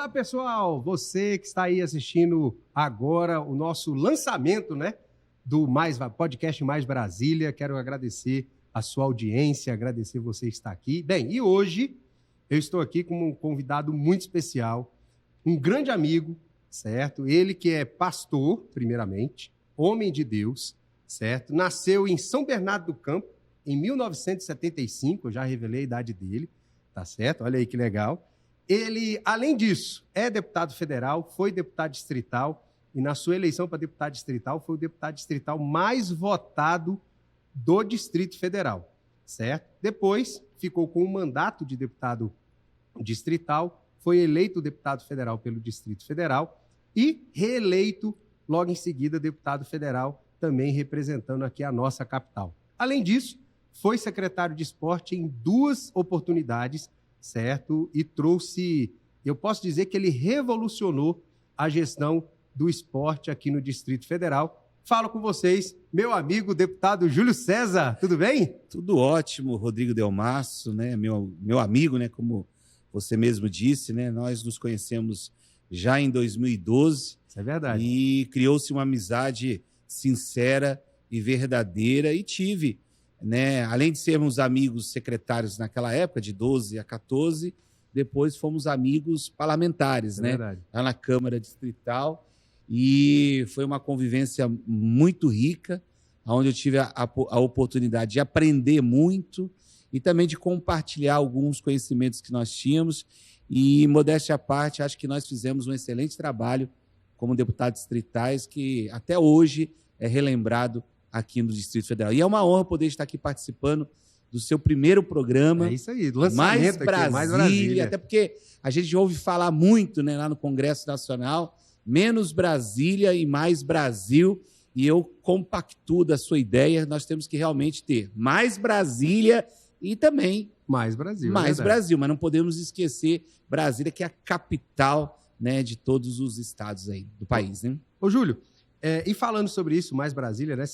Olá, pessoal! Você que está aí assistindo agora o nosso lançamento, né, do podcast Mais Brasília. Quero agradecer a sua audiência, agradecer você que está aqui. Bem, e hoje eu estou aqui com um convidado muito especial, um grande amigo, certo? Ele que é pastor, primeiramente, homem de Deus, certo? Nasceu em São Bernardo do Campo, em 1975, eu já revelei a idade dele, tá certo? Olha aí que legal. Ele, além disso, é deputado federal, foi deputado distrital, e na sua eleição para deputado distrital, foi o deputado distrital mais votado do Distrito Federal, certo? Depois, ficou com o mandato de deputado distrital, foi eleito deputado federal pelo Distrito Federal e reeleito, logo em seguida, deputado federal, também representando aqui a nossa capital. Além disso, foi secretário de esporte em 2 oportunidades, certo? E trouxe, eu posso dizer que ele revolucionou a gestão do esporte aqui no Distrito Federal. Falo com vocês, meu amigo deputado Júlio César, tudo bem? Tudo ótimo, Rodrigo Delmasso, né? Meu amigo, né? Como você mesmo disse, né? Nós nos conhecemos já em 2012. Isso é verdade. E criou-se uma amizade sincera e verdadeira e tive, né? Além de sermos amigos secretários naquela época, de 12 a 14, depois fomos amigos parlamentares, né? Verdade. Lá na Câmara Distrital. E foi uma convivência muito rica, onde eu tive a oportunidade de aprender muito e também de compartilhar alguns conhecimentos que nós tínhamos. E, modéstia à parte, acho que nós fizemos um excelente trabalho como deputados distritais, que até hoje é relembrado aqui no Distrito Federal. E é uma honra poder estar aqui participando do seu primeiro programa. É isso aí, lançamento Mais Brasília, até porque a gente ouve falar muito, né, lá no Congresso Nacional, menos Brasília e mais Brasil, e eu compactuo da sua ideia, nós temos que realmente ter mais Brasília e também mais Brasil. Mais Brasil, mas não podemos esquecer Brasília, que é a capital, né, de todos os estados aí do país, né? Ô, Júlio, e falando sobre isso, mais Brasília, né?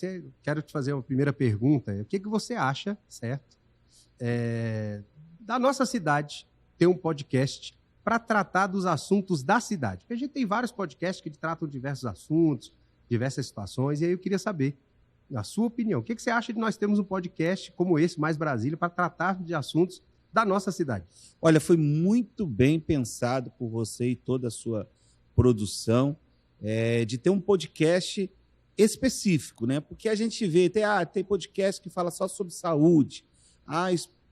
Quero te fazer uma primeira pergunta. O que você acha, certo, da nossa cidade ter um podcast para tratar dos assuntos da cidade? Porque a gente tem vários podcasts que tratam diversos assuntos, diversas situações, e aí eu queria saber a sua opinião. O que você acha de nós termos um podcast como esse, Mais Brasília, para tratar de assuntos da nossa cidade? Olha, foi muito bem pensado por você e toda a sua produção, de ter um podcast específico, né? Porque a gente vê, tem podcast que fala só sobre saúde,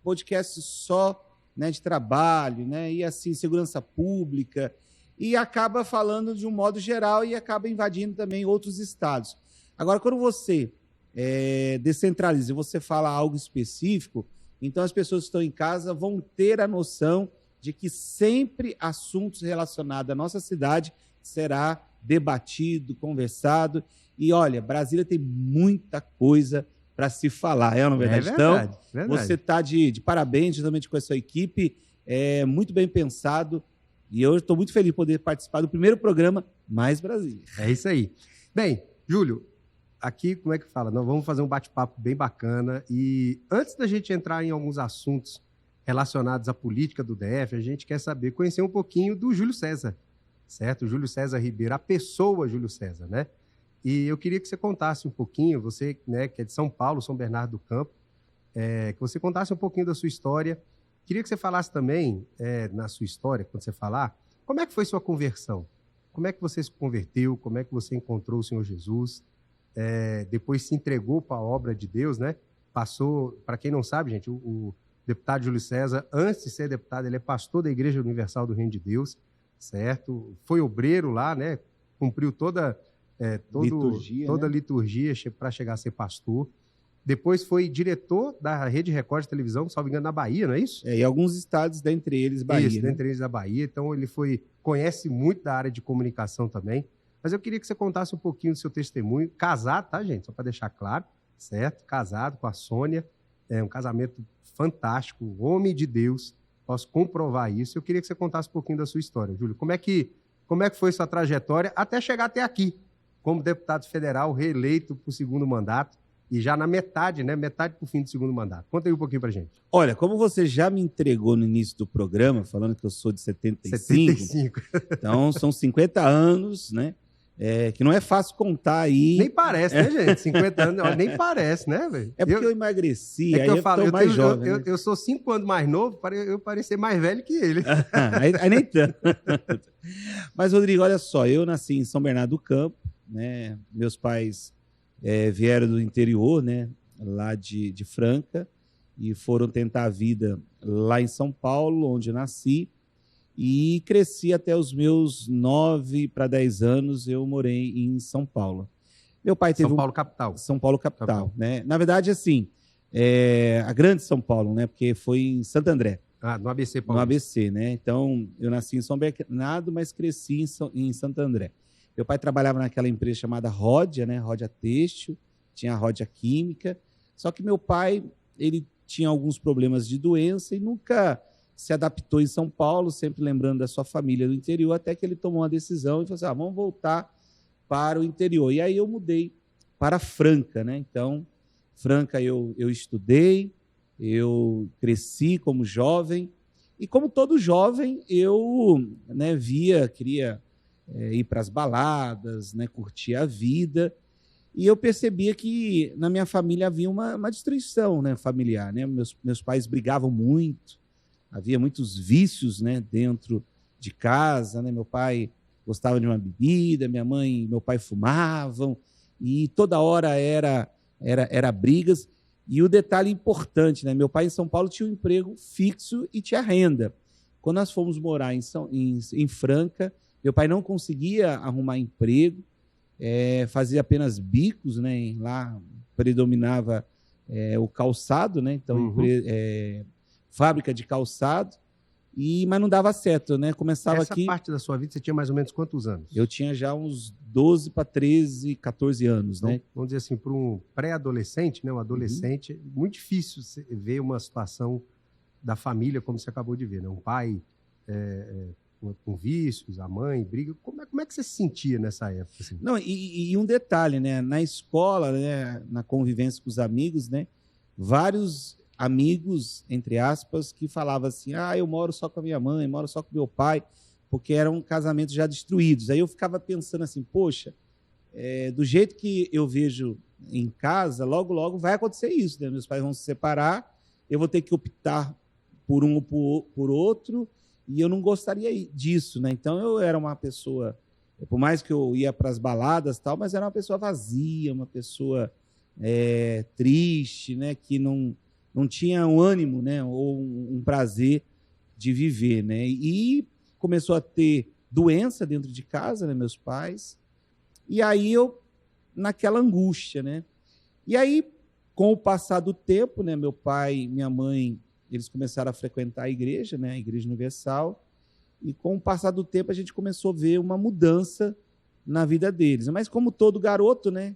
podcast só, né, de trabalho, né, e assim, segurança pública, e acaba falando de um modo geral e acaba invadindo também outros estados. Agora, quando você descentraliza e você fala algo específico, então as pessoas que estão em casa vão ter a noção de que sempre assuntos relacionados à nossa cidade será debatido, conversado. E olha, Brasília tem muita coisa para se falar, não é verdade? Verdade, então, verdade. Você está de parabéns, justamente com a sua equipe, muito bem pensado, e eu estou muito feliz de poder participar do primeiro programa Mais Brasília. É isso aí. Bem, Júlio, aqui, como é que fala? Nós vamos fazer um bate-papo bem bacana, e antes da gente entrar em alguns assuntos relacionados à política do DF, a gente quer conhecer um pouquinho do Júlio César, certo? Júlio César Ribeiro, a pessoa Júlio César, né? E eu queria que você contasse um pouquinho, você, né, que é de São Paulo, São Bernardo do Campo, que você contasse um pouquinho da sua história. Queria que você falasse também, na sua história, quando você falar, como é que foi sua conversão? Como é que você se converteu? Como é que você encontrou o Senhor Jesus? Depois se entregou para a obra de Deus, né? Passou, para quem não sabe, gente, o deputado Júlio César, antes de ser deputado, ele é pastor da Igreja Universal do Reino de Deus, certo? Foi obreiro lá, né? Cumpriu toda a liturgia para chegar a ser pastor. Depois foi diretor da Rede Record de televisão, salvo engano, na Bahia, não é isso? E alguns estados, dentre eles Bahia. Isso, dentre eles da Bahia. Então ele conhece muito da área de comunicação também. Mas eu queria que você contasse um pouquinho do seu testemunho. Casado, tá, gente? Só para deixar claro, certo? Casado com a Sônia. É um casamento fantástico, homem de Deus. Posso comprovar isso. Eu queria que você contasse um pouquinho da sua história, Júlio. Como é que foi sua trajetória até chegar até aqui, como deputado federal, reeleito para o segundo mandato? e já na metade, né? Metade pro fim do segundo mandato. Conta aí um pouquinho pra gente. Olha, como você já me entregou no início do programa, falando que eu sou de 75, 75. então são 50 anos, né? Que não é fácil contar aí. Nem parece, né, gente? 50 anos, nem parece, né, velho? É porque eu emagreci, É que aí eu falo, tô mais jovem. Eu sou 5 anos mais novo, eu parecer mais velho que ele. Aí nem tanto. Mas, Rodrigo, olha só, eu nasci em São Bernardo do Campo, né? Meus pais vieram do interior, né? Lá de Franca, e foram tentar a vida lá em São Paulo, onde eu nasci. E cresci até os meus 9 para 10 anos, eu morei em São Paulo. Meu pai teve São Paulo capital. São Paulo capital, né? Na verdade, assim, a grande São Paulo, né? Porque foi em Santo André. No ABC Paulista. No ABC, né? Então, eu nasci em São Bernardo, mas cresci em Santo André. Meu pai trabalhava naquela empresa chamada Ródia, né? Ródia Têxtil, tinha a Ródia Química. Só que meu pai, ele tinha alguns problemas de doença e nunca se adaptou em São Paulo, sempre lembrando da sua família do interior, até que ele tomou uma decisão e falou assim, vamos voltar para o interior. E aí eu mudei para Franca, né? Então, Franca eu estudei, eu cresci como jovem, e como todo jovem, eu queria ir para as baladas, né, curtir a vida, e eu percebia que na minha família havia uma destruição, né, familiar. Né? Meus pais brigavam muito, havia muitos vícios, né, dentro de casa, né? Meu pai gostava de uma bebida, minha mãe e meu pai fumavam, e toda hora era brigas. E o detalhe importante, né? Meu pai em São Paulo tinha um emprego fixo e tinha renda. Quando nós fomos morar em Franca, meu pai não conseguia arrumar emprego, fazia apenas bicos, né? Lá predominava o calçado, né? Então, fábrica de calçado, mas não dava certo, né? Começava Essa parte da sua vida, você tinha mais ou menos quantos anos? Eu tinha já uns 12 para 13, 14 anos, então, né? Vamos dizer assim, para um pré-adolescente, né? Um adolescente, muito difícil ver uma situação da família como você acabou de ver, né? Um pai com vícios, a mãe briga. Como é que você se sentia nessa época? Assim? Não, e um detalhe, né? Na escola, né? Na convivência com os amigos, né? Vários amigos, entre aspas, que falavam assim, eu moro só com a minha mãe, moro só com meu pai, porque eram casamentos já destruídos. Aí eu ficava pensando assim, poxa, do jeito que eu vejo em casa, logo, logo vai acontecer isso, né? Meus pais vão se separar, eu vou ter que optar por um ou por outro, e eu não gostaria disso, né? Então eu era uma pessoa, por mais que eu ia para as baladas e tal, mas era uma pessoa vazia, uma pessoa triste, né? Que não tinha um ânimo, né, ou um prazer de viver, né? E começou a ter doença dentro de casa, né, meus pais. E aí eu naquela angústia, né? E aí, com o passar do tempo, né, meu pai e minha mãe, eles começaram a frequentar a igreja, né, a Igreja Universal. E com o passar do tempo a gente começou a ver uma mudança na vida deles. Mas como todo garoto, né?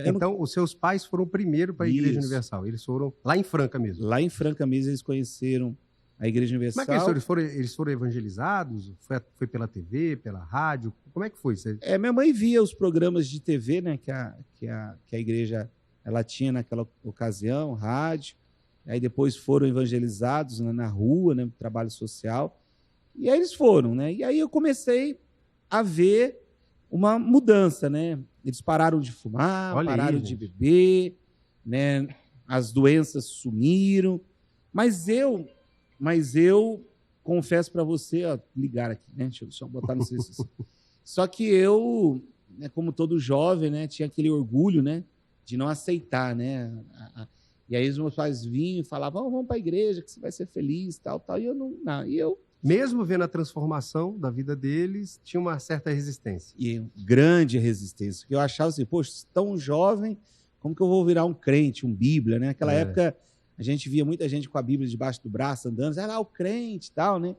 Então, os seus pais foram primeiro para a Igreja Universal. Eles foram lá em Franca mesmo. Lá em Franca mesmo eles conheceram a Igreja Universal. Como é que eles foram evangelizados? Foi pela TV, pela rádio? Como é que foi? Minha mãe via os programas de TV, né, que a igreja ela tinha naquela ocasião, rádio. Aí depois foram evangelizados, né, na rua, né, trabalho social. E aí eles foram, né? E aí eu comecei a ver uma mudança, né? Eles pararam de fumar, pararam de beber, né? As doenças sumiram. Mas eu confesso para você, ligar aqui, né? Deixa eu só botar no silêncio. Só que eu, né, como todo jovem, né, tinha aquele orgulho, né, de não aceitar, né? E aí os meus pais vinham e falavam, vamos para a igreja, que você vai ser feliz, tal. E eu não. E eu mesmo vendo a transformação da vida deles, tinha uma certa resistência. E grande resistência. Porque eu achava assim, poxa, tão jovem, como que eu vou virar um crente, um Bíblia, né? Naquela época, a gente via muita gente com a Bíblia debaixo do braço, andando, o crente e tal, né?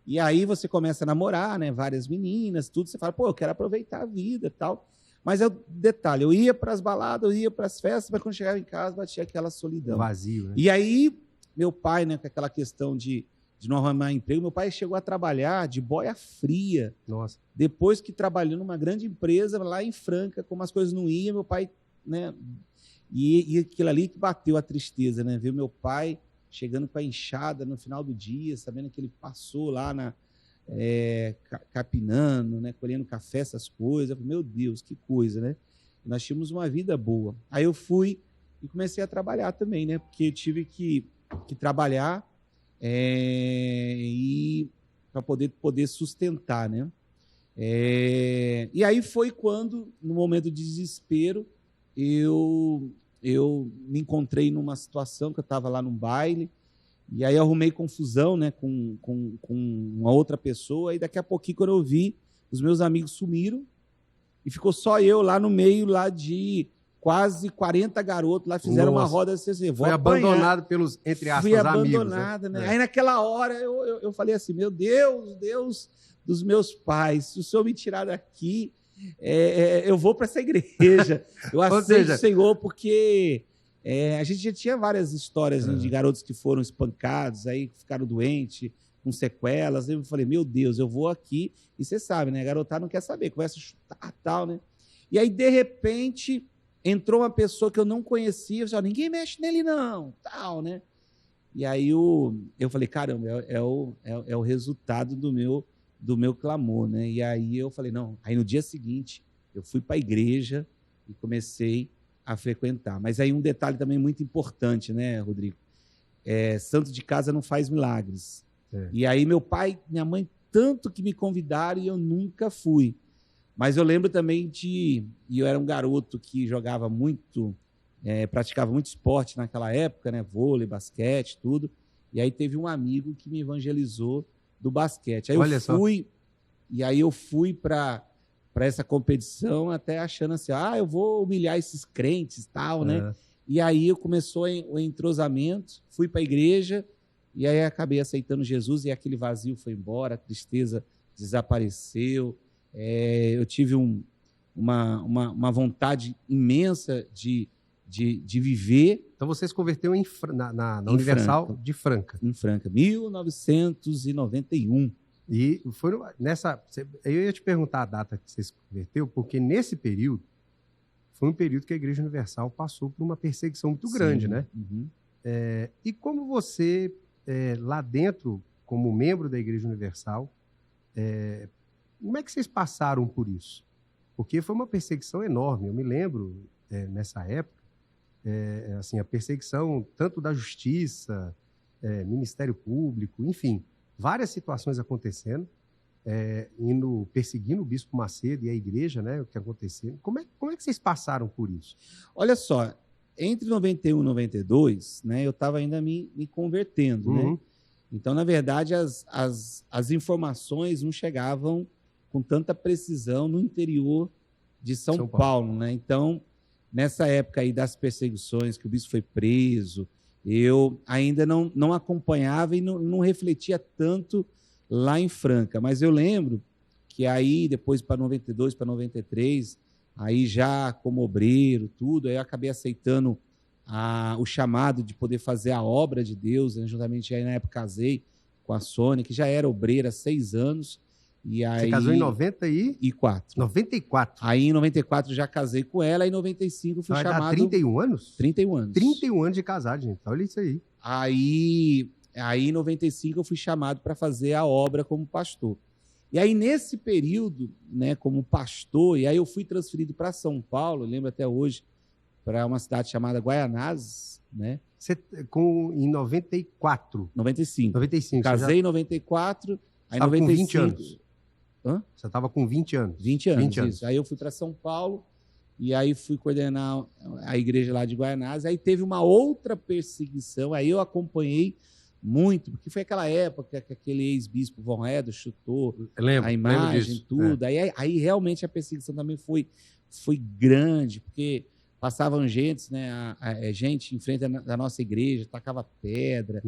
E aí você começa a namorar, né? Várias meninas, tudo. Você fala, eu quero aproveitar a vida e tal. Mas detalhe, eu ia para as baladas, eu ia para as festas, mas quando chegava em casa, batia aquela solidão. Vazio, né? E aí, meu pai, né, com aquela questão de não arrumar emprego, meu pai chegou a trabalhar de boia fria. Nossa. Depois que trabalhou numa grande empresa lá em Franca, como as coisas não iam, meu pai né? E aquilo ali que bateu a tristeza, né? Ver meu pai chegando com a enxada no final do dia, sabendo que ele passou lá capinando, né? Colhendo café, essas coisas. Eu falei, meu Deus, que coisa, né? Nós tínhamos uma vida boa. Aí eu fui e comecei a trabalhar também, né? Porque eu tive que trabalhar e para poder sustentar, né? E aí foi quando, no momento de desespero, eu me encontrei numa situação que eu estava lá num baile, e aí eu arrumei confusão, né, com uma outra pessoa, e daqui a pouquinho, quando eu vi, os meus amigos sumiram, e ficou só eu lá no meio lá de quase 40 garotos, lá fizeram uma roda assim, vou foi apanhar. Abandonado pelos, entre aspas, Fui amigos. Abandonada, né? Aí naquela hora eu falei assim, meu Deus, Deus dos meus pais, se o Senhor me tirar daqui, eu vou para essa igreja. Eu aceito o Senhor, porque a gente já tinha várias histórias de garotos que foram espancados, aí ficaram doentes, com sequelas. Eu falei, meu Deus, eu vou aqui. E você sabe, né? Garotada não quer saber, começa a chutar tal, né? E aí, de repente, entrou uma pessoa que eu não conhecia, eu falei, ninguém mexe nele não, tal, né? E aí eu falei, caramba, é o resultado do meu clamor, né? E aí eu falei, não. Aí no dia seguinte, eu fui para a igreja e comecei a frequentar. Mas aí um detalhe também muito importante, né, Rodrigo? Santo de casa não faz milagres. E aí meu pai, minha mãe, tanto que me convidaram e eu nunca fui. Mas eu lembro também e eu era um garoto que jogava muito, praticava muito esporte naquela época, né? Vôlei, basquete, tudo. E aí teve um amigo que me evangelizou do basquete. Aí eu fui para essa competição até achando assim, eu vou humilhar esses crentes, tal, né? E aí começou o entrosamento, fui para a igreja e aí acabei aceitando Jesus e aquele vazio foi embora, a tristeza desapareceu. Eu tive uma vontade imensa de viver. Então você se converteu na Universal Franca. de Franca. Em Franca, 1991. E foi nessa. Eu ia te perguntar a data que você se converteu, porque nesse período foi um período que a Igreja Universal passou por uma perseguição muito grande, né? Uhum. E como você, lá dentro, como membro da Igreja Universal, como é que vocês passaram por isso? Porque foi uma perseguição enorme. Eu me lembro, nessa época, assim, a perseguição tanto da justiça, Ministério Público, enfim, várias situações acontecendo, perseguindo o Bispo Macedo e a igreja, né, o que aconteceu. Como é que vocês passaram por isso? Olha só, entre 91 e 92, né, eu estava ainda me convertendo, né? Então, na verdade, as informações não chegavam com tanta precisão no interior de São Paulo, né? Então, nessa época aí das perseguições, que o bispo foi preso, eu ainda não acompanhava e não refletia tanto lá em Franca. Mas eu lembro que aí, depois para 92, para 93, aí já como obreiro, tudo, aí eu acabei aceitando o chamado de poder fazer a obra de Deus, né? Juntamente aí na época casei com a Sônia, que já era obreira há 6 anos. E aí, você casou em 94. 94. Aí em 94 já casei com ela, e em 95 fui chamado... Vai dar 31 anos? 31 anos. 31 anos de casado, gente. Olha isso aí. Aí em 95 eu fui chamado para fazer a obra como pastor. E aí nesse período, né, como pastor, e aí eu fui transferido para São Paulo, lembro até hoje, para uma cidade chamada Guaianazes, né? Você em 94? 95. 95. Casei em 94, aí em 95... com 20 anos. Hã? Você estava com 20 anos. 20 anos, isso. Aí eu fui para São Paulo e aí fui coordenar a igreja lá de Guaianazes. Aí teve uma outra perseguição, aí eu acompanhei muito, porque foi aquela época que aquele ex-bispo Von Edo chutou a imagem, tudo. Aí realmente a perseguição também foi grande, porque passavam gente, né, gente em frente da nossa igreja, tacava pedra.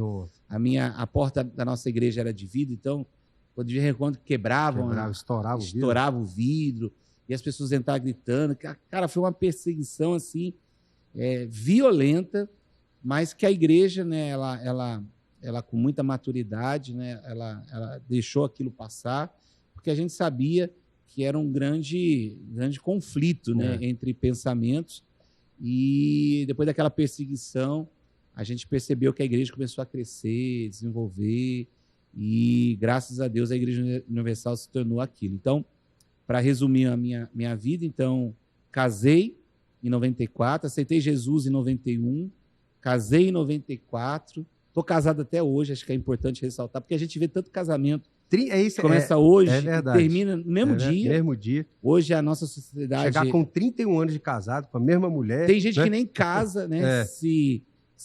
A porta da nossa igreja era de vidro, então quando quebravam, estourava o vidro, e as pessoas entravam gritando. Cara, foi uma perseguição assim, violenta, mas que a igreja, né, ela com muita maturidade, né, ela deixou aquilo passar, porque a gente sabia que era um grande conflito, né, entre pensamentos. E depois daquela perseguição, a gente percebeu que a igreja começou a crescer, desenvolver, e graças a Deus a Igreja Universal se tornou aquilo. Então, para resumir a minha vida, então, casei em 94, aceitei Jesus em 91, casei em 94, estou casado até hoje, acho que é importante ressaltar, porque a gente vê tanto casamento que começa hoje e termina no mesmo dia. Mesmo dia. Hoje a nossa sociedade... Chegar com 31 anos de casado, com a mesma mulher... Tem gente que nem casa, né? Se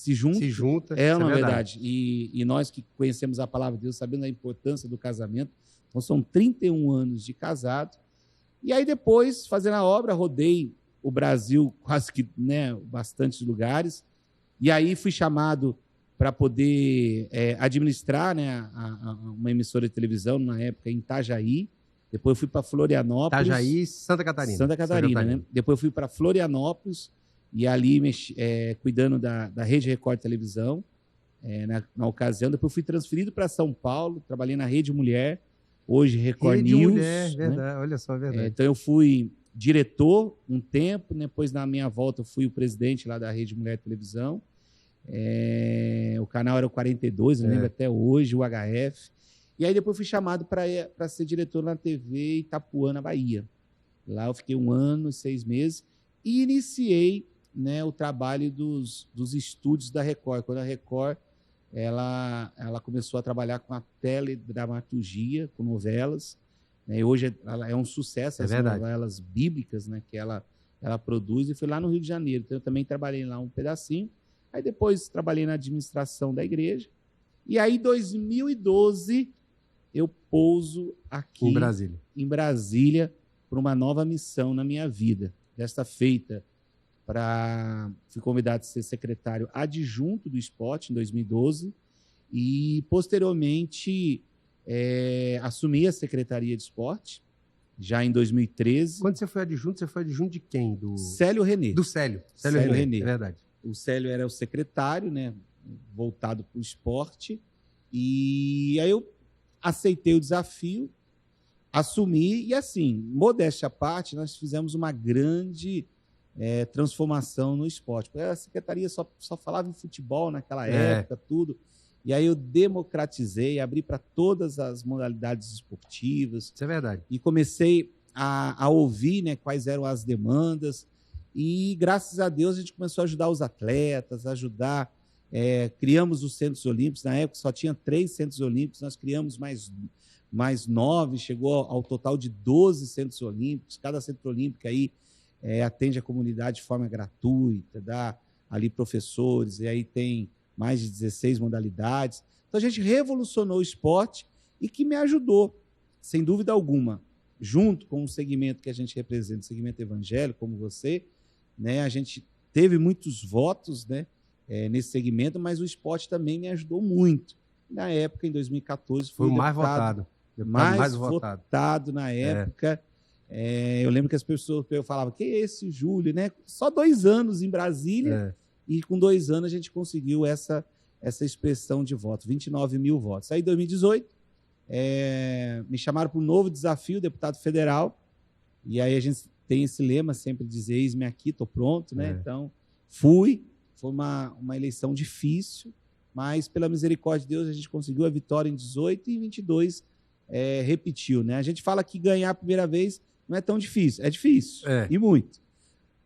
junta. É uma verdade. E nós que conhecemos a palavra de Deus, sabendo a importância do casamento, então são 31 anos de casado. E aí depois, fazendo a obra, rodei o Brasil quase que, né, bastantes lugares. E aí fui chamado para poder administrar, né, uma emissora de televisão, na época, em Itajaí. Depois eu fui para Florianópolis. Itajaí, Santa Catarina. Santa Catarina, né? Depois eu fui para Florianópolis e ali cuidando da Rede Record Televisão, na ocasião. Depois eu fui transferido para São Paulo, trabalhei na Rede Mulher, hoje Record Rede News. Mulher, né? verdade, olha só, verdade. Então eu fui diretor um tempo, depois na minha volta eu fui o presidente lá da Rede Mulher Televisão. O canal era o 42, eu lembro até hoje, o HF. E aí depois fui chamado para ser diretor na TV Itapuã, na Bahia. Lá eu fiquei 1 ano e 6 meses e iniciei, né, o trabalho dos estúdios da Record. Quando a Record ela começou a trabalhar com a teledramaturgia, com novelas, né, e hoje ela é um sucesso, as novelas bíblicas, né, que ela produz, e foi lá no Rio de Janeiro. Então eu também trabalhei lá um pedacinho. Aí depois trabalhei na administração da igreja. E aí, em 2012, eu pouso aqui em Brasília para uma nova missão na minha vida. Desta feita, fui convidado a ser secretário adjunto do esporte em 2012 e, posteriormente, assumi a Secretaria de Esporte, já em 2013. Quando você foi adjunto de quem? Do Célio René. Do Célio René, é verdade. O Célio era o secretário, né, voltado para o esporte, e aí eu aceitei o desafio, assumi, e assim, modéstia à parte, nós fizemos uma grande transformação no esporte. Porque a secretaria só falava em futebol naquela época, tudo, e aí eu democratizei, abri para todas as modalidades esportivas. Isso é verdade. E comecei a ouvir, né, quais eram as demandas. E, graças a Deus, a gente começou a ajudar os atletas, criamos os Centros Olímpicos. Na época só tinha 3 Centros Olímpicos, nós criamos mais 9, chegou ao total de 12 Centros Olímpicos. Cada Centro Olímpico aí atende a comunidade de forma gratuita, dá ali professores, e aí tem mais de 16 modalidades. Então, a gente revolucionou o esporte e que me ajudou, sem dúvida alguma, junto com o segmento que a gente representa, o segmento evangélico, como você, né, a gente teve muitos votos, né, nesse segmento, mas o esporte também me ajudou muito. Na época, em 2014, foi o mais votado. Mais votado na época. Eu lembro que as pessoas falavam, que é esse Júlio, né? Só 2 anos em Brasília, e com 2 anos a gente conseguiu essa expressão de voto, 29 mil votos. Aí, em 2018, me chamaram para um novo desafio, deputado federal, e aí a gente tem esse lema, sempre dizer, eis-me aqui, estou pronto, né? Então, foi uma eleição difícil, mas pela misericórdia de Deus a gente conseguiu a vitória em 18 e em 22 repetiu, né? A gente fala que ganhar a primeira vez não é tão difícil, é difícil, e muito,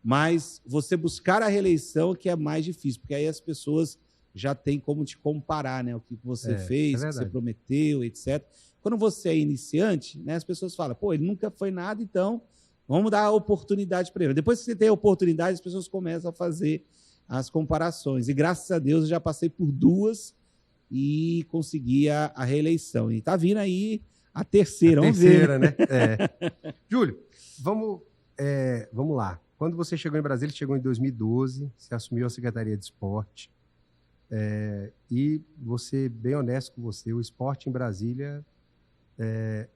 mas você buscar a reeleição que é mais difícil, porque aí as pessoas já têm como te comparar, né? O que você fez, o que você prometeu, etc. Quando você é iniciante, né, as pessoas falam, pô, ele nunca foi nada, então vamos dar a oportunidade para ele. Depois que você tem a oportunidade, as pessoas começam a fazer as comparações. E graças a Deus eu já passei por 2 e consegui a reeleição. E está vindo aí a terceira. Vamos ver, né? Júlio, vamos lá. Quando você chegou em Brasília, chegou em 2012, você assumiu a Secretaria de Esporte. E você, bem honesto com você, o esporte em Brasília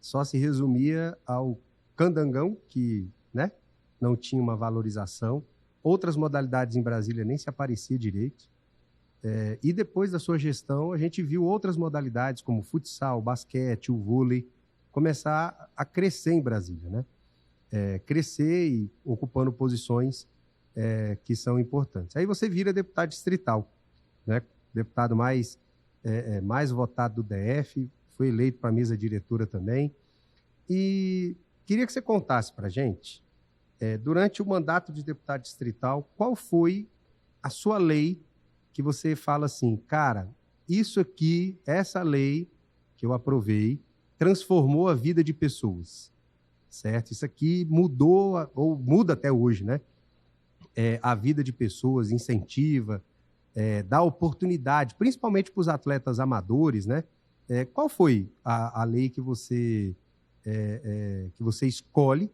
só se resumia ao candangão, que, né, não tinha uma valorização. Outras modalidades em Brasília nem se aparecia direito. E depois da sua gestão, a gente viu outras modalidades, como o futsal, o basquete, o vôlei, começar a crescer em Brasília, né? Crescer e ocupando posições que são importantes. Aí você vira deputado distrital, né? Deputado mais votado do DF, foi eleito para a mesa diretora também. E queria que você contasse para a gente, durante o mandato de deputado distrital, qual foi a sua lei que você fala assim, cara, isso aqui, essa lei que eu aprovei, transformou a vida de pessoas, certo? Isso aqui mudou, ou muda até hoje, né? A vida de pessoas, incentiva, dá oportunidade, principalmente para os atletas amadores, né? Qual foi a lei que você escolhe,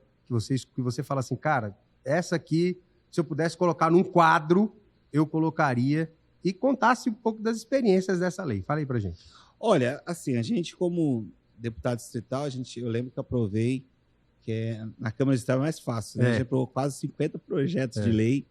que você fala assim, cara, essa aqui, se eu pudesse colocar num quadro, eu colocaria, e contasse um pouco das experiências dessa lei. Fala aí pra gente. Olha, assim, a gente como deputado distrital, eu lembro que aprovei, na Câmara Distrital é mais fácil, né? A gente aprovou quase 50 projetos de lei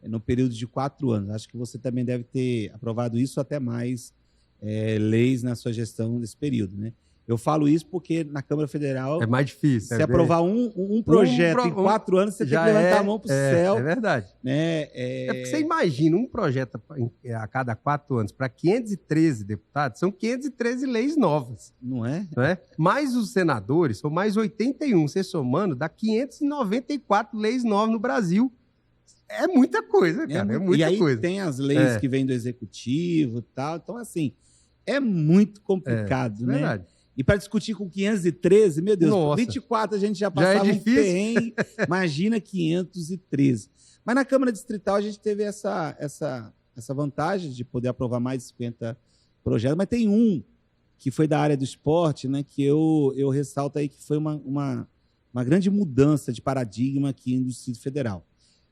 no período de 4 anos. Acho que você também deve ter aprovado isso, até mais leis na sua gestão desse período, né? Eu falo isso porque na Câmara Federal... É mais difícil. Se aprovar um projeto em 4 anos, você tem que levantar a mão para o céu. É verdade. Né? Porque você imagina um projeto a cada 4 anos para 513 deputados, são 513 leis novas. Não é? Não é? Mais os senadores, são mais 81. Você somando, dá 594 leis novas no Brasil. É muita coisa, cara. É muita coisa. E aí tem as leis que vêm do Executivo e tal. Então, assim, é muito complicado, né? Verdade. E para discutir com 513, meu Deus, Nossa. 24 a gente já passava um perrengue, imagina 513. Mas na Câmara Distrital a gente teve essa vantagem de poder aprovar mais de 50 projetos, mas tem um que foi da área do esporte, né, que eu ressalto aí que foi uma grande mudança de paradigma aqui no Distrito Federal.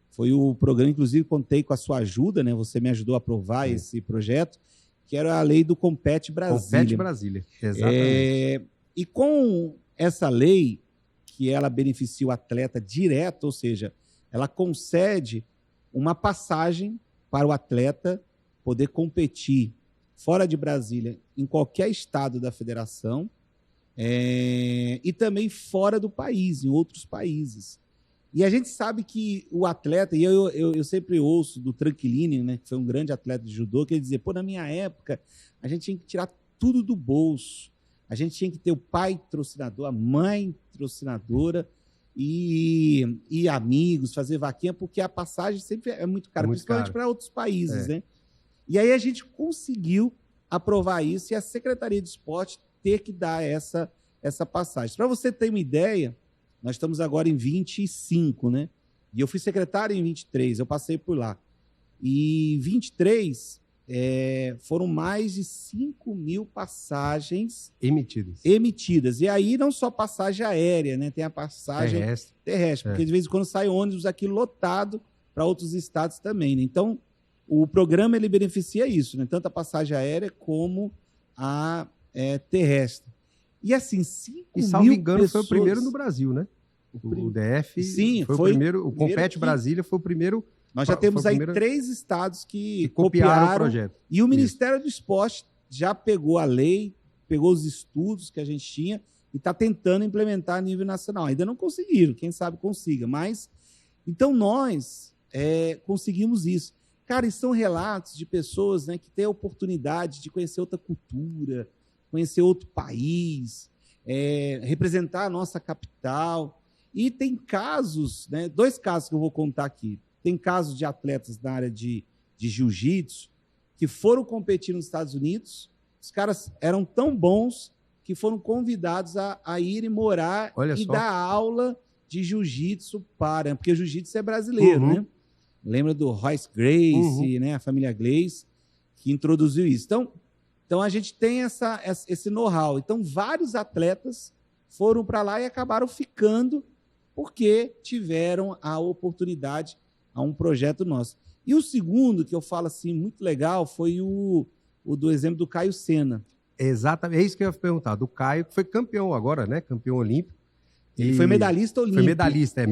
Foi o programa, inclusive contei com a sua ajuda, né, você me ajudou a aprovar esse projeto, que era a lei do Compete Brasília. Compete Brasília, exatamente. E com essa lei, que ela beneficia o atleta direto, ou seja, ela concede uma passagem para o atleta poder competir fora de Brasília, em qualquer estado da federação, e também fora do país, em outros países. E a gente sabe que o atleta, e eu sempre ouço do Tranquilini, né, que foi um grande atleta de judô, que ele dizia, na minha época, a gente tinha que tirar tudo do bolso. A gente tinha que ter o pai patrocinador, a mãe patrocinadora e amigos, fazer vaquinha, porque a passagem sempre é muito cara, principalmente para outros países, né? E aí a gente conseguiu aprovar isso e a Secretaria de Esporte ter que dar essa passagem. Para você ter uma ideia, nós estamos agora em 25, né? E eu fui secretário em 23, eu passei por lá. E 23 foram mais de 5.000 passagens emitidas. E aí não só passagem aérea, né? Tem a passagem terrestre porque de vez em quando sai ônibus aqui lotado para outros estados também, né? Então, o programa ele beneficia isso, né? Tanto a passagem aérea como a terrestre. E assim, 5 e, salvo mil engano, pessoas... foi o primeiro no Brasil, né? O DF foi o primeiro. O Compete Brasília foi o primeiro. Nós já temos aí 3 estados que copiaram o projeto. E o Ministério do Esporte já pegou a lei, pegou os estudos que a gente tinha e está tentando implementar a nível nacional. Ainda não conseguiram, quem sabe consiga. Mas, então nós conseguimos isso. Cara, e são relatos de pessoas, né, que têm a oportunidade de conhecer outra cultura, conhecer outro país, representar a nossa capital. E tem casos, né, 2 casos que eu vou contar aqui. Tem casos de atletas da área de jiu-jitsu que foram competir nos Estados Unidos, os caras eram tão bons que foram convidados a ir morar dar aula de jiu-jitsu porque o jiu-jitsu é brasileiro, né? Lembra do Royce Gracie, né, a família Gracie, que introduziu isso. Então a gente tem esse know-how. Então, vários atletas foram para lá e acabaram ficando porque tiveram a oportunidade a um projeto nosso. E o segundo, que eu falo assim, muito legal, foi o do exemplo do Caio Sena. Exatamente, é isso que eu ia perguntar. Do Caio, que foi campeão agora, né? Campeão olímpico. Ele foi medalhista olímpico. Foi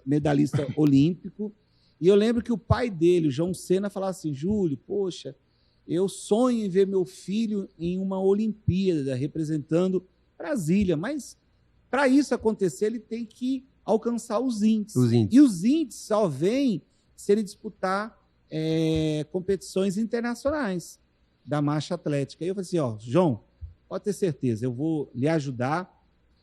medalhista olímpico. E eu lembro que o pai dele, o João Sena, falava assim, Júlio, poxa, eu sonho em ver meu filho em uma Olimpíada representando Brasília, mas para isso acontecer, ele tem que alcançar os índices. Os índices. E os índices só vêm se ele disputar competições internacionais da marcha atlética. E eu falei assim, ó, João, pode ter certeza, eu vou lhe ajudar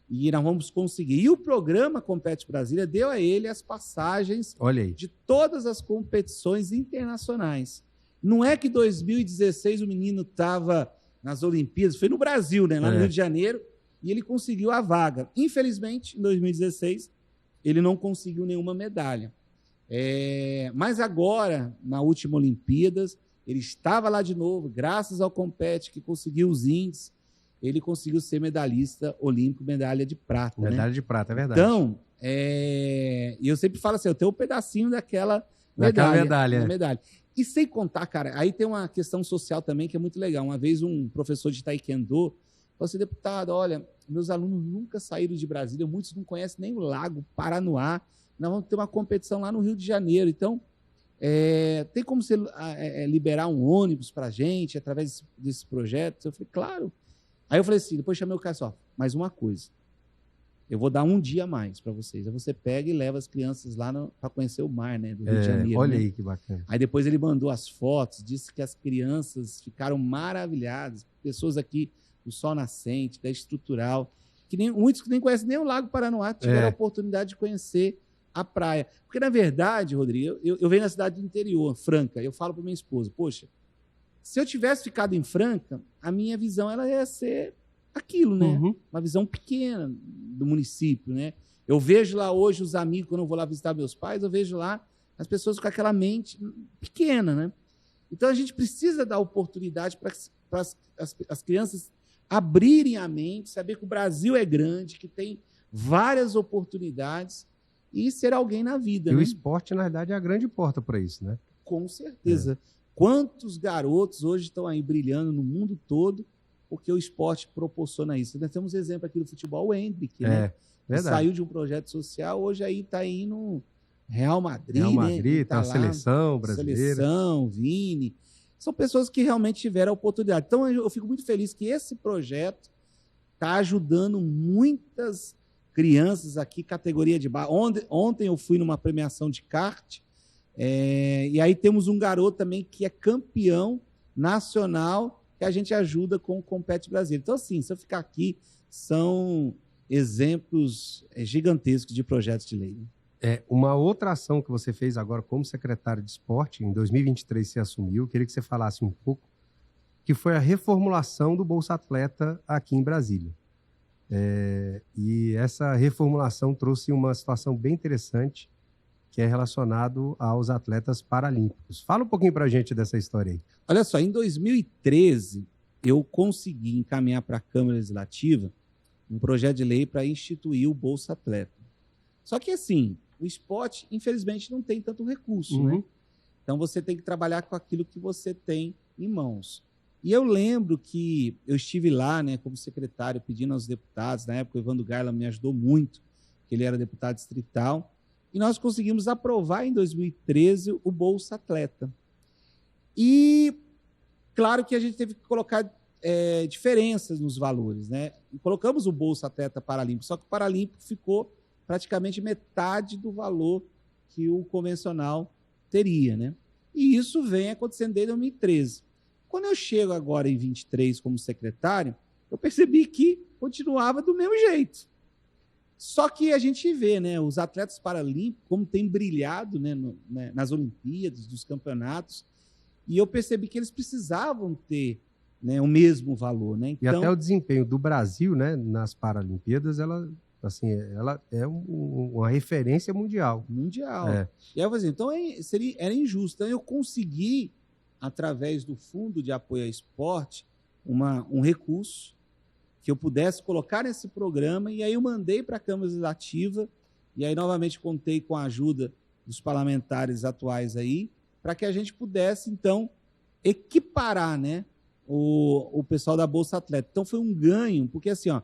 e nós vamos conseguir. E o programa Compete Brasília deu a ele as passagens de todas as competições internacionais. Não é que em 2016 o menino estava nas Olimpíadas, foi no Brasil, né, lá no Rio de Janeiro, e ele conseguiu a vaga. Infelizmente, em 2016, ele não conseguiu nenhuma medalha. Mas agora, na última Olimpíadas, ele estava lá de novo, graças ao Compete, que conseguiu os índices, ele conseguiu ser medalhista olímpico, medalha de prata. Medalha de prata, é verdade. Então, eu sempre falo assim, eu tenho um pedacinho daquela medalha. E sem contar, cara, aí tem uma questão social também que é muito legal. Uma vez um professor de taekwondo falou assim, deputado, olha, meus alunos nunca saíram de Brasília, muitos não conhecem nem o Lago Paranoá, nós vamos ter uma competição lá no Rio de Janeiro, então tem como você liberar um ônibus para a gente através desse projeto? Eu falei, claro. Aí eu falei assim, depois chamei o cara só, mais uma coisa, eu vou dar um dia a mais para vocês. Aí você pega e leva as crianças lá para conhecer o mar, né, do Rio de Janeiro. Olha né? aí que bacana. Aí depois ele mandou as fotos, disse que as crianças ficaram maravilhadas, pessoas aqui do Sol Nascente, da Estrutural, muitos que nem conhecem nem o Lago Paranoá tiveram a oportunidade de conhecer a praia. Porque, na verdade, Rodrigo, eu venho na cidade do interior, Franca, eu falo para minha esposa, poxa, se eu tivesse ficado em Franca, a minha visão ela ia ser aquilo, né? Uhum. Uma visão pequena do município, né? Eu vejo lá hoje os amigos, quando eu vou lá visitar meus pais, eu vejo lá as pessoas com aquela mente pequena, né? Então, a gente precisa dar oportunidade para as crianças abrirem a mente, saber que o Brasil é grande, que tem várias oportunidades e ser alguém na vida. E né? o esporte, na verdade, é a grande porta para isso, né? Com certeza. Quantos garotos hoje estão aí brilhando no mundo todo porque o esporte proporciona isso? Nós temos exemplo aqui do futebol, o Hendrick, né? Que saiu de um projeto social, hoje aí está aí no Real Madrid, né? Tá a seleção brasileira. Seleção, Vini. São pessoas que realmente tiveram a oportunidade. Então, eu fico muito feliz que esse projeto está ajudando muitas crianças aqui, categoria de base. Ontem eu fui numa premiação de kart, e aí temos um garoto também que é campeão nacional, que a gente ajuda com o Compete Brasil. Então, assim, se eu ficar aqui, são exemplos gigantescos de projetos de lei. Uma outra ação que você fez agora como secretário de esporte, em 2023 você assumiu, queria que você falasse um pouco, que foi a reformulação do Bolsa Atleta aqui em Brasília. E essa reformulação trouxe uma situação bem interessante, que é relacionado aos atletas paralímpicos. Fala um pouquinho para a gente dessa história aí. Olha só, em 2013, eu consegui encaminhar para a Câmara Legislativa um projeto de lei para instituir o Bolsa Atleta. Só que, assim, o esporte, infelizmente, não tem tanto recurso, né? Então, você tem que trabalhar com aquilo que você tem em mãos. E eu lembro que eu estive lá, né, como secretário, pedindo aos deputados, na época o Evandro Gaila me ajudou muito, que ele era deputado distrital, e nós conseguimos aprovar em 2013 o Bolsa Atleta. E, claro que a gente teve que colocar diferenças nos valores, né? E colocamos o Bolsa Atleta Paralímpico, só que o Paralímpico ficou praticamente metade do valor que o convencional teria, né? E isso vem acontecendo desde 2013. Quando eu chego agora em 23 como secretário, eu percebi que continuava do mesmo jeito. Só que a gente vê, né, os atletas paralímpicos, como têm brilhado, né, nas Olimpíadas, nos campeonatos, e eu percebi que eles precisavam ter, né, o mesmo valor. Né? Então, e até o desempenho do Brasil, né, nas Paralimpíadas, ela é uma referência mundial. Mundial. E aí eu falei assim, então era injusto. Então eu consegui, através do Fundo de Apoio ao Esporte, um recurso que eu pudesse colocar nesse programa, e aí eu mandei para a Câmara Legislativa, e aí novamente contei com a ajuda dos parlamentares atuais aí, para que a gente pudesse, então, equiparar, né, o pessoal da Bolsa Atleta. Então foi um ganho, porque assim, ó,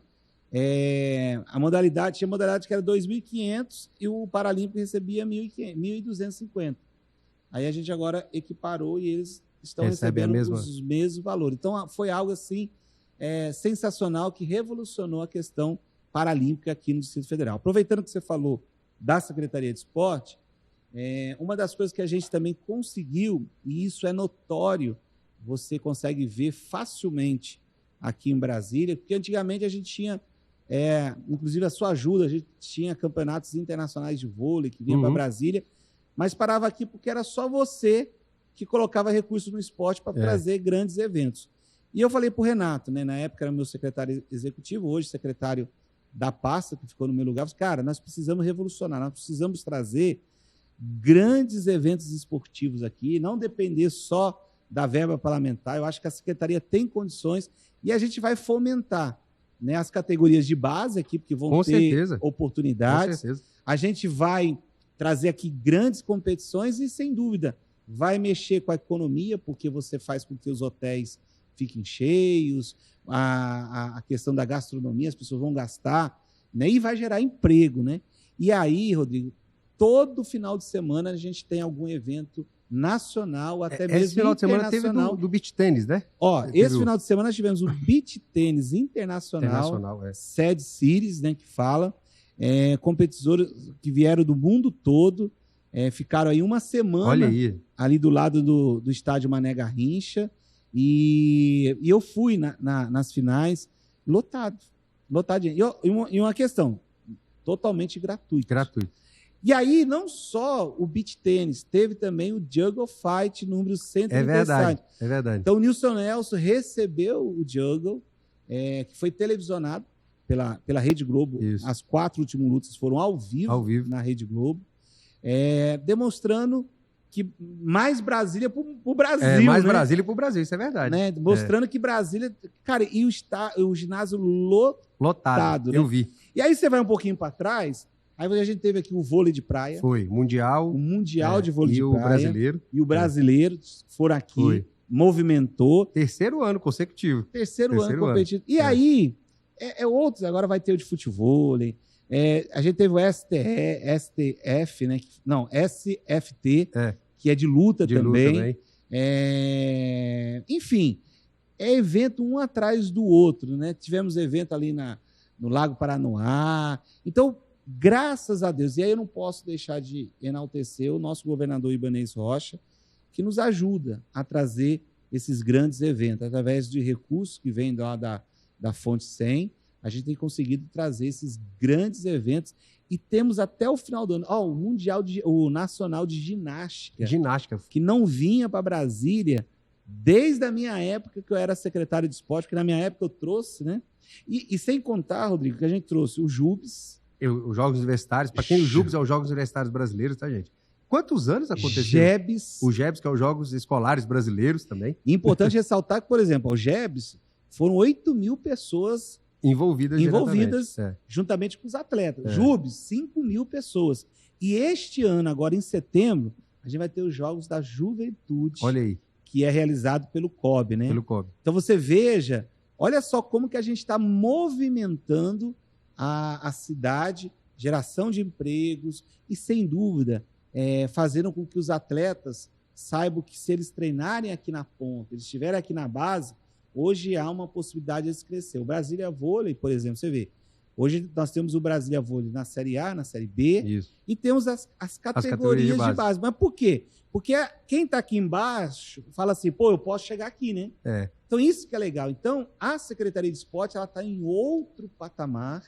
tinha modalidade que era 2.500 e o Paralímpico recebia 1.250. Aí a gente agora equiparou e eles estão recebendo os mesmos valores. Então foi algo assim sensacional, que revolucionou a questão paralímpica aqui no Distrito Federal. Aproveitando que você falou da Secretaria de Esporte, uma das coisas que a gente também conseguiu, e isso é notório, você consegue ver facilmente aqui em Brasília, porque antigamente a gente tinha, inclusive a sua ajuda, a gente tinha campeonatos internacionais de vôlei que vinha para Brasília, mas parava aqui porque era só você que colocava recursos no esporte para trazer grandes eventos. E eu falei para o Renato, né, na época era meu secretário executivo, hoje secretário da pasta, que ficou no meu lugar, cara, nós precisamos revolucionar, nós precisamos trazer grandes eventos esportivos aqui, não depender só da verba parlamentar. Eu acho que a Secretaria tem condições e a gente vai fomentar, né, as categorias de base aqui, porque vão ter oportunidades. Com certeza. A gente vai trazer aqui grandes competições e, sem dúvida, vai mexer com a economia, porque você faz com que os hotéis fiquem cheios, a questão da gastronomia, as pessoas vão gastar, né, e vai gerar emprego, né? E aí, Rodrigo, todo final de semana a gente tem algum evento nacional, até mesmo esse final de semana teve do beach tênis, né? Esse final de semana nós tivemos o beach tênis internacional Sede Series, né, que fala, competidores que vieram do mundo todo, ficaram aí uma semana ali do lado do estádio Mané Garrincha, e eu fui nas finais, lotadinho. E uma questão, totalmente gratuita. E aí, não só o beach tênis, teve também o Juggle Fight número 137. É verdade. Então, o Nilson Nelson recebeu o Juggle, que foi televisionado pela Rede Globo. Isso. As 4 últimas lutas foram ao vivo na Rede Globo, demonstrando que mais Brasília para o Brasil. Mais, né? Brasília para o Brasil, isso é verdade. Né? Mostrando que Brasília... Cara, e o ginásio lotado. Né? Eu vi. E aí você vai um pouquinho para trás... Aí a gente teve aqui o vôlei de praia. Foi, Mundial. O Mundial de vôlei de praia. E o brasileiro. Foram aqui, movimentou. Terceiro ano consecutivo. Terceiro ano competitivo. E aí, outros, agora vai ter o de futevôlei. A gente teve o STF, né? Não, SFT, que é de luta também. Enfim, é evento um atrás do outro, né? Tivemos evento ali no Lago Paranoá. Então, graças a Deus, e aí eu não posso deixar de enaltecer o nosso governador Ibanez Rocha, que nos ajuda a trazer esses grandes eventos, através de recursos que vêm lá da Fonte 100, a gente tem conseguido trazer esses grandes eventos e temos até o final do ano, o Nacional de Ginástica, que não vinha para Brasília desde a minha época que eu era secretário de esporte, porque na minha época eu trouxe, né? E sem contar, Rodrigo, que a gente trouxe o JUBS, os Jogos Universitários, para quem o JUBS é os Jogos Universitários Brasileiros, tá, gente? Quantos anos aconteceu? O GEBS, que é os Jogos Escolares Brasileiros também. E importante ressaltar que, por exemplo, o GEBS foram 8.000 pessoas envolvidas juntamente com os atletas. JUBS, 5.000 pessoas. E este ano, agora em setembro, a gente vai ter os Jogos da Juventude. Olha aí. Que é realizado pelo COB, né? Pelo COB. Então você veja, olha só como que a gente está movimentando a cidade, geração de empregos e, sem dúvida, fazendo com que os atletas saibam que, se eles treinarem aqui na ponta, eles estiverem aqui na base, hoje há uma possibilidade de eles crescer. O Brasília Vôlei, por exemplo, você vê, hoje nós temos o Brasília Vôlei na Série A, na Série B, e temos as categorias de base. Mas por quê? Porque quem está aqui embaixo fala assim, eu posso chegar aqui, né? Então, isso que é legal. Então, a Secretaria de Esporte está em outro patamar.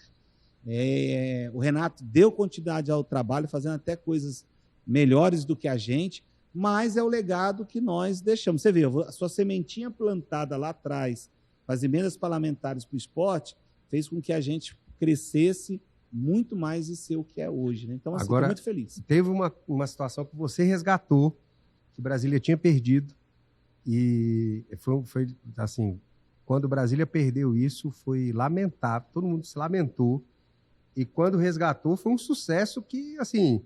O Renato deu continuidade ao trabalho, fazendo até coisas melhores do que a gente, mas é o legado que nós deixamos. Você vê, a sua sementinha plantada lá atrás, as emendas parlamentares para o esporte, fez com que a gente crescesse muito mais e ser o que é hoje. Né? Então, assim, estou muito feliz. Teve uma situação que você resgatou, que Brasília tinha perdido, e foi assim, quando Brasília perdeu isso, foi lamentável, todo mundo se lamentou. E quando resgatou, foi um sucesso que, assim,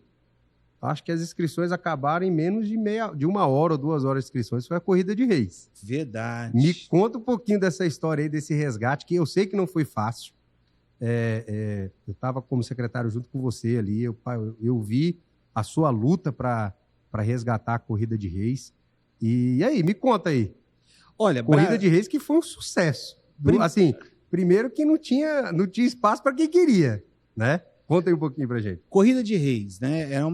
acho que as inscrições acabaram em menos de 1 hora ou 2 horas de inscrições. Foi a Corrida de Reis. Verdade. Me conta um pouquinho dessa história aí, desse resgate, que eu sei que não foi fácil. Eu estava como secretário junto com você ali, eu vi a sua luta para resgatar a Corrida de Reis. E aí, me conta aí. Olha, Corrida de Reis que foi um sucesso. Assim, primeiro que não tinha espaço para quem queria, né? Conta aí um pouquinho pra gente. Corrida de Reis, né? Era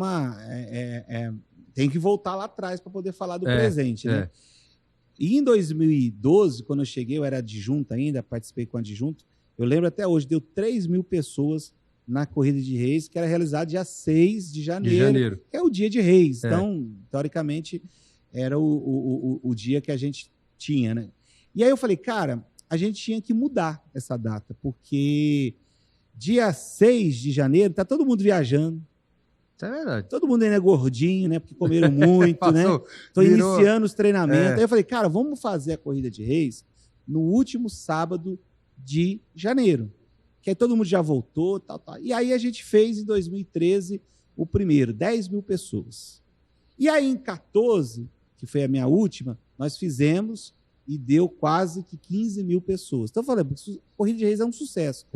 tem que voltar lá atrás para poder falar do presente, né? E em 2012, quando eu cheguei, eu era adjunto ainda, participei com adjunto, eu lembro até hoje, deu 3.000 pessoas na Corrida de Reis, que era realizada dia 6 de janeiro, que é o dia de Reis. Então, teoricamente, era o dia que a gente tinha, né? E aí eu falei, cara, a gente tinha que mudar essa data, porque dia 6 de janeiro tá todo mundo viajando. Isso é verdade. Todo mundo ainda é gordinho, né? Porque comeram muito, né? Tô iniciando os treinamentos. Aí eu falei, cara, vamos fazer a Corrida de Reis no último sábado de janeiro. Que aí todo mundo já voltou, tal. E aí a gente fez em 2013 o primeiro, 10.000 pessoas. E aí em 14, que foi a minha última, nós fizemos e deu quase que 15.000 pessoas. Então eu falei, Corrida de Reis é um sucesso.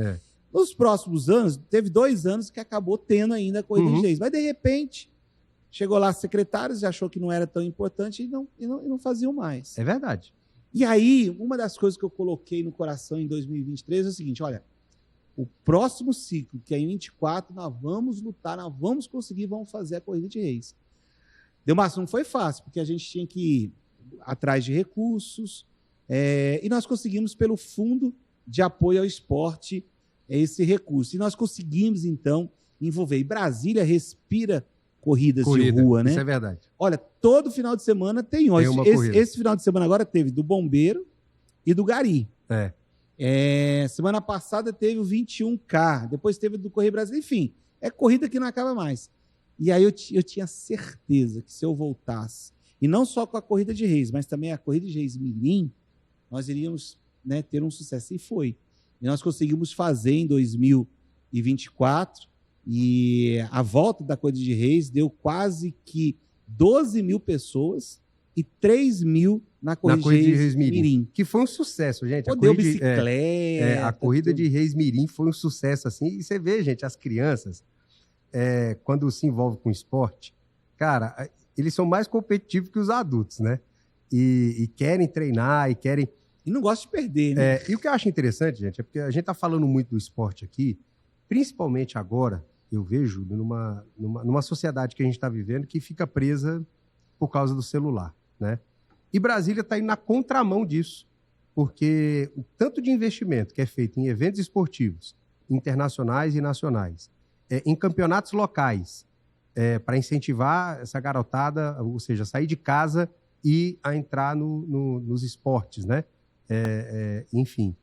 Nos próximos anos, teve 2 anos que acabou tendo ainda a Corrida de Reis. Mas, de repente, chegou lá secretários, achou que não era tão importante e não faziam mais. É verdade. E aí, uma das coisas que eu coloquei no coração em 2023 é o seguinte, olha, o próximo ciclo, que é em 24, nós vamos lutar, nós vamos conseguir, vamos fazer a Corrida de Reis. Não foi fácil, porque a gente tinha que ir atrás de recursos, e nós conseguimos, pelo Fundo de Apoio ao Esporte, esse recurso. E nós conseguimos, então, envolver. E Brasília respira corrida de rua, né? Isso é verdade. Olha, todo final de semana tem uma corrida. Esse final de semana agora teve do Bombeiro e do Gari. Semana passada teve o 21K, depois teve do Correio Brasileiro. Enfim, é corrida que não acaba mais. E aí eu tinha certeza que se eu voltasse, e não só com a Corrida de Reis, mas também a Corrida de Reis Mirim, nós iríamos, né, ter um sucesso. E foi. E nós conseguimos fazer em 2024, e a volta da Corrida de Reis deu quase que 12.000 pessoas e 3.000 na Corrida de Reis Mirim. Que foi um sucesso, gente. Deu bicicleta. A Corrida de Reis Mirim foi um sucesso, assim. E você vê, gente, as crianças, quando se envolvem com esporte, cara, eles são mais competitivos que os adultos, né? E querem treinar, E não gosta de perder, né? E o que eu acho interessante, gente, é porque a gente está falando muito do esporte aqui, principalmente agora, eu vejo numa sociedade que a gente está vivendo que fica presa por causa do celular, né? E Brasília está indo na contramão disso, porque o tanto de investimento que é feito em eventos esportivos, internacionais e nacionais, em campeonatos locais, para incentivar essa garotada, ou seja, sair de casa e a entrar nos esportes, né? Enfim,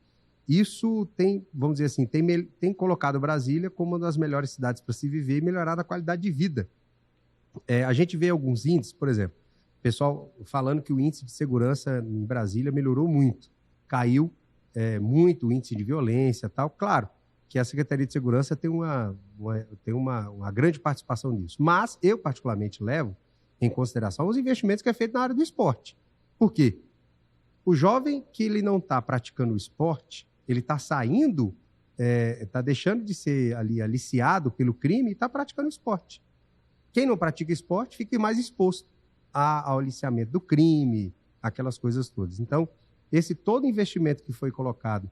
isso tem, vamos dizer assim, tem colocado Brasília como uma das melhores cidades para se viver e melhorar a qualidade de vida. A gente vê alguns índices, por exemplo, pessoal falando que o índice de segurança em Brasília melhorou muito, caiu muito o índice de violência e tal. Claro que a Secretaria de Segurança tem uma grande participação nisso, mas eu particularmente levo em consideração os investimentos que é feito na área do esporte. Por quê? O jovem que ele não está praticando o esporte, ele está saindo, está deixando de ser ali aliciado pelo crime e está praticando esporte. Quem não pratica esporte fica mais exposto ao aliciamento do crime, aquelas coisas todas. Então, esse todo investimento que foi colocado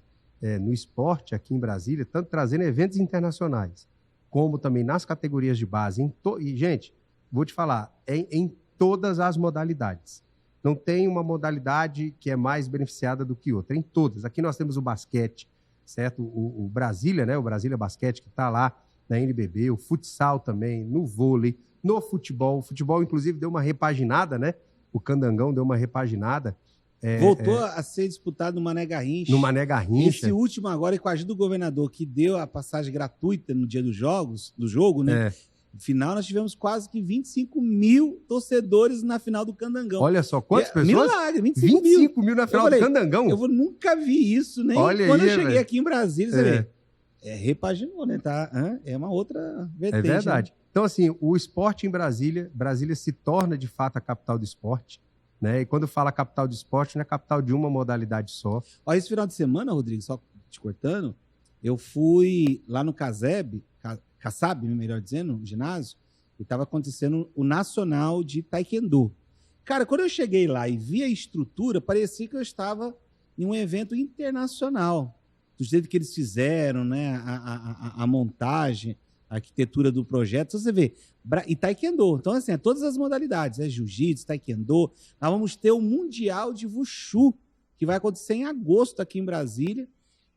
no esporte aqui em Brasília, tanto trazendo eventos internacionais, como também nas categorias de base. E, gente, vou te falar, em todas as modalidades. Não tem uma modalidade que é mais beneficiada do que outra, em todas. Aqui nós temos o basquete, certo? O Brasília, né? O Brasília Basquete, que está lá na NBB, o futsal também, no vôlei, no futebol. O futebol, inclusive, deu uma repaginada, né? O Candangão deu uma repaginada. Voltou a ser disputado no Mané Garrincha. No Mané Garrincha. Esse último agora, com a ajuda do governador, que deu a passagem gratuita no dia do jogo, né? No final, nós tivemos quase que 25.000 torcedores na final do Candangão. Olha só, quantas pessoas? Milagre, 25 mil na final do Candangão. Eu nunca vi isso, nem Olha quando aí, eu cheguei véio. aqui em Brasília, você vê. Repaginou, né? Tá? É uma outra vertente. É verdade. Né? Então, assim, o esporte em Brasília se torna, de fato, a capital do esporte. Né? E quando fala capital do esporte, não é capital de uma modalidade só. Olha, esse final de semana, Rodrigo, só te cortando, eu fui lá no Caseb, Kassab, melhor dizendo, no ginásio, e estava acontecendo o Nacional de Taekwondo. Cara, quando eu cheguei lá e vi a estrutura, parecia que eu estava em um evento internacional. Do jeito que eles fizeram, né? A montagem, a arquitetura do projeto. Você vê, e taekwondo. Então, assim, todas as modalidades, jiu-jitsu, taekwondo. Nós vamos ter o Mundial de Wushu, que vai acontecer em agosto aqui em Brasília.